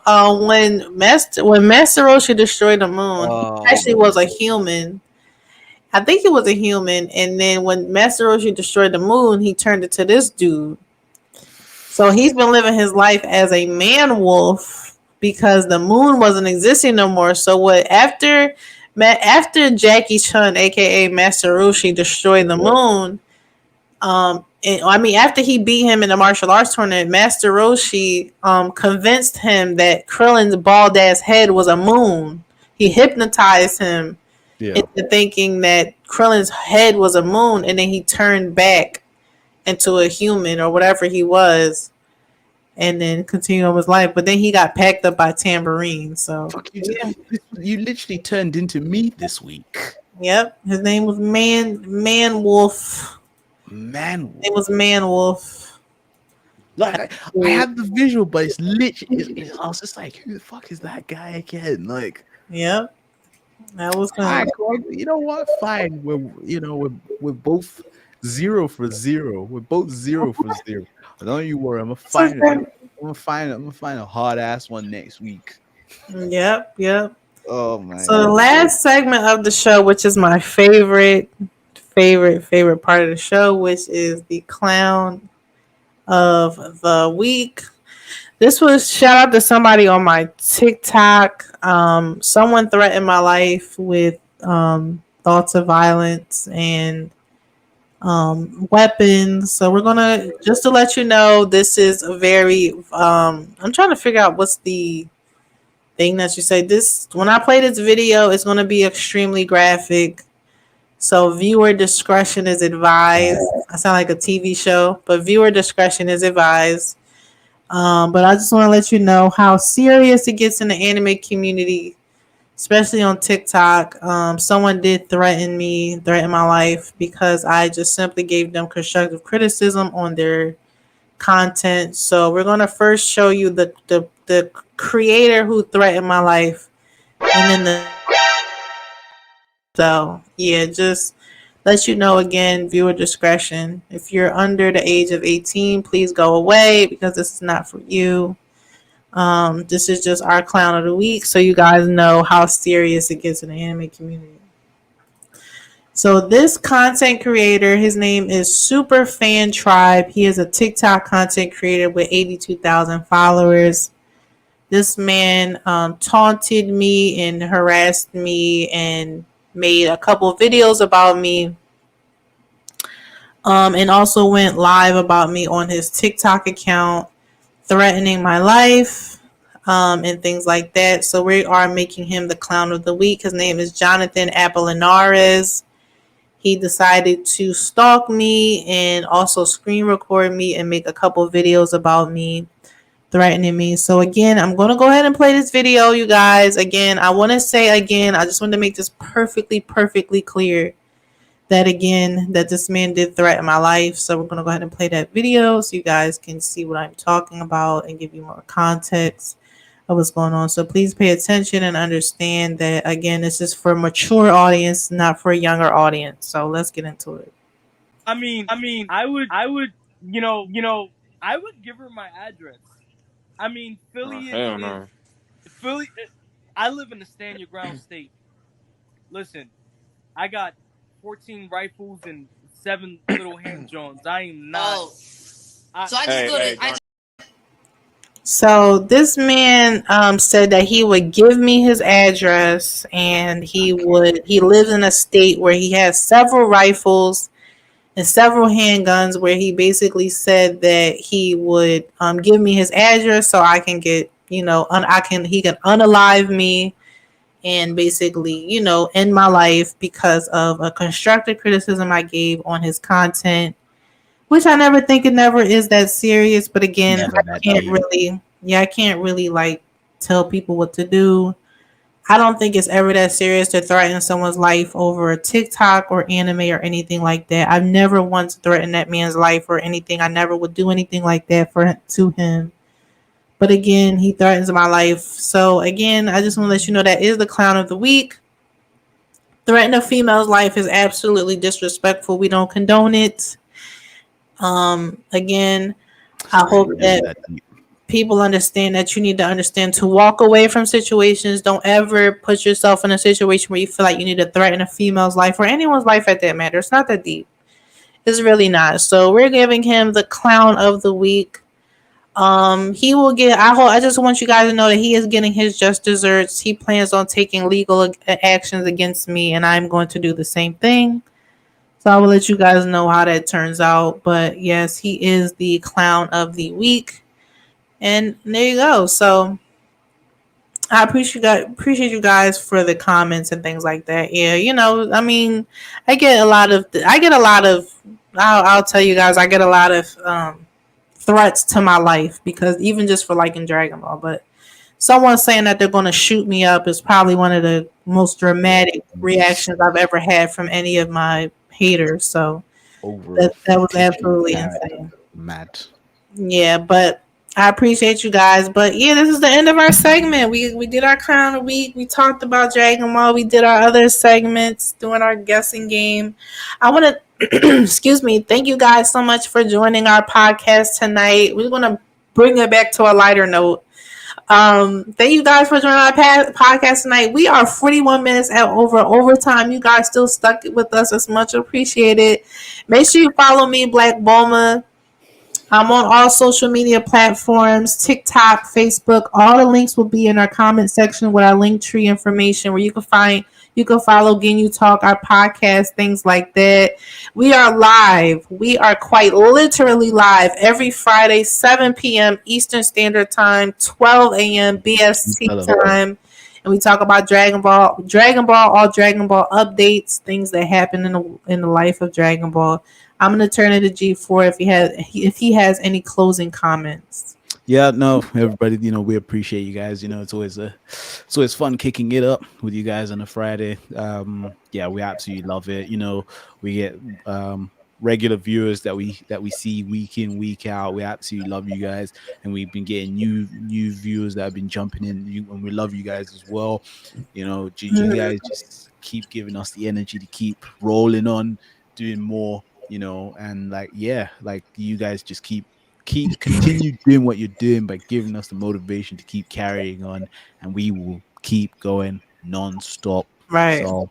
when Master Roshi destroyed the moon, he oh, actually was a human. I think he was a human, and then when Master Roshi destroyed the moon, he turned into this dude. So he's been living his life as a man wolf because the moon wasn't existing no more. So what after Jackie Chun, aka Master Roshi, destroyed the moon, and, I mean, after he beat him in the martial arts tournament, Master Roshi convinced him that Krillin's bald ass head was a moon. He hypnotized him yeah. into thinking that Krillin's head was a moon, and then he turned back into a human or whatever he was, and then continued on his life. But then he got packed up by Tambourine. So Fuck you! yeah, You literally turned into me this week, yep. His name was Man Wolf. man. It was Man Wolf. Like I had the visual, but it's literally. I was just like, who the fuck is that guy again? Like, Yep, that was fine, him. you know what? Fine. We're both 0 for 0. We're both 0 for 0. Don't you worry. I'm gonna find a hard ass one next week. Yep. Oh my So the last segment of the show, which is my favorite part of the show, which is the clown of the week. This was shout out to somebody on my TikTok. Someone threatened my life with thoughts of violence and weapons. So we're gonna just to let you know, this is a very. I'm trying to figure out what's the thing that you say. This when I play this video, it's gonna be extremely graphic. So viewer discretion is advised. I sound like a TV show, but viewer discretion is advised. But I just want to let you know how serious it gets in the anime community, especially on TikTok. Someone did threaten my life because I just simply gave them constructive criticism on their content. So we're gonna first show you the creator who threatened my life, and then the so yeah, just let you know again, viewer discretion. If you're under the age of 18, please go away because this is not for you. This is just our clown of the week, so you guys know how serious it gets in the anime community. So this content creator, his name is Super Fan Tribe. He is a TikTok content creator with 82,000 followers. This man taunted me and harassed me and made a couple of videos about me. And also went live about me on his TikTok account, threatening my life, and things like that. So we are making him the clown of the week. His name is Jonathan Apollinares. He decided to stalk me and also screen record me and make a couple videos about me, threatening me. So again, I'm going to go ahead and play this video, you guys. Again, I want to say again, I just want to make this perfectly clear that this man did threaten my life. So we're going to go ahead and play that video so you guys can see what I'm talking about and give you more context of what's going on. So please pay attention and understand that, again, this is for a mature audience, not for a younger audience. So let's get into it. I mean, I would, I would give her my address. I mean, Philly is Philly. I live in a stand your ground state. Listen, I got 14 rifles and 7 little hand Johns. I am not. So this man said that he would give me his address, and he lives in a state where he has several rifles and several handguns, where he basically said that he would give me his address so I can get, he can unalive me and basically, end my life because of a constructive criticism I gave on his content, which I never think it never is that serious. But again, Never that deep. I can't really like tell people what to do. I don't think it's ever that serious to threaten someone's life over a TikTok or anime or anything like that. I've never once threatened that man's life or anything. I never would do anything like that to him. But again, he threatens my life. So again, I just want to let you know that is the clown of the week. Threatening a female's life is absolutely disrespectful. We don't condone it. Again, I hope Never that that deep. people understand that you need to understand to walk away from situations. Don't ever put yourself in a situation where you feel like you need to threaten a female's life or anyone's life at that matter. It's not that deep. It's really not. So we're giving him the clown of the week. He will get. I just want you guys to know that he is getting his just desserts. He plans on taking legal actions against me, and I'm going to do the same thing. So I will let you guys know how that turns out. But yes, he is the clown of the week. And there you go. So I appreciate you guys for the comments and things like that. Yeah, I mean, I get a lot of I'll tell you guys, I get a lot of threats to my life because even just for liking Dragon Ball, but someone saying that they're going to shoot me up is probably one of the most dramatic reactions I've ever had from any of my haters. So Over that was 52 absolutely characters. insane. Mad. Yeah, but I appreciate you guys. But yeah, this is the end of our segment. We did our crown of the week. We talked about Dragon Ball. We did our other segments doing our guessing game. I want to excuse me. Thank you guys so much for joining our podcast tonight. We're gonna bring it back to a lighter note. Thank you guys for joining our podcast tonight. We are 41 minutes at overtime. You guys still stuck with us. It's much appreciated. Make sure you follow me, BlvckBulmaa. I'm on all social media platforms, TikTok, Facebook. All the links will be in our comment section with our link tree information where you can follow GinyuTalk, our podcast, things like that. We are live. We are quite literally live every Friday, 7 p.m. Eastern Standard Time, 12 a.m. BST Hello. time. And we talk about all Dragon Ball updates, things that happen in the life of Dragon Ball. I'm gonna turn it to G4 if he has any closing comments. Yeah, no, everybody, we appreciate you guys. It's always fun kicking it up with you guys on a Friday. Yeah, we absolutely love it. We get regular viewers that we see week in, week out. We absolutely love you guys, and we've been getting new viewers that have been jumping in, and we love you guys as well. You guys just keep giving us the energy to keep rolling on, doing more. And like you guys just continue doing what you're doing by giving us the motivation to keep carrying on, and we will keep going non-stop. Right. So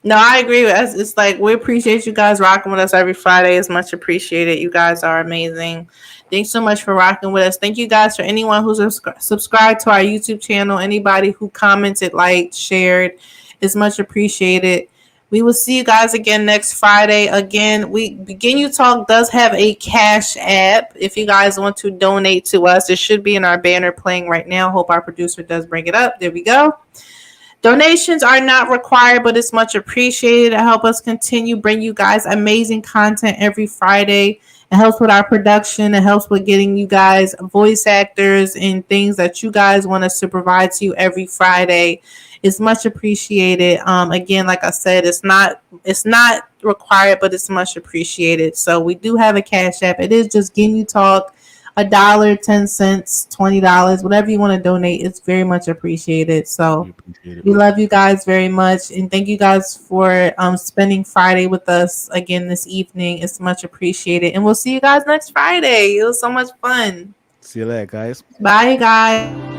No, I agree with us. It's like we appreciate you guys rocking with us every Friday. It's much appreciated. You guys are amazing. Thanks so much for rocking with us. Thank you guys for anyone who's subscribed to our YouTube channel. Anybody who commented, liked, shared, is much appreciated. We will see you guys again next Friday. Again, Ginyu Talk does have a Cash App. If you guys want to donate to us, it should be in our banner playing right now. Hope our producer does bring it up. There we go. Donations are not required, but it's much appreciated to help us continue bring you guys amazing content every Friday. It helps with our production. It helps with getting you guys voice actors and things that you guys want us to provide to you every Friday. It's much appreciated. Again, like I said, it's not required, but it's much appreciated. So we do have a Cash App. It is just Ginyu Talk. $1, 10 cents, $20, whatever you want to donate. It's very much appreciated. So we love you guys very much, and thank you guys for spending Friday with us again this evening. It's much appreciated, and we'll see you guys next Friday. It was so much fun. see you later, guys. Bye, guys.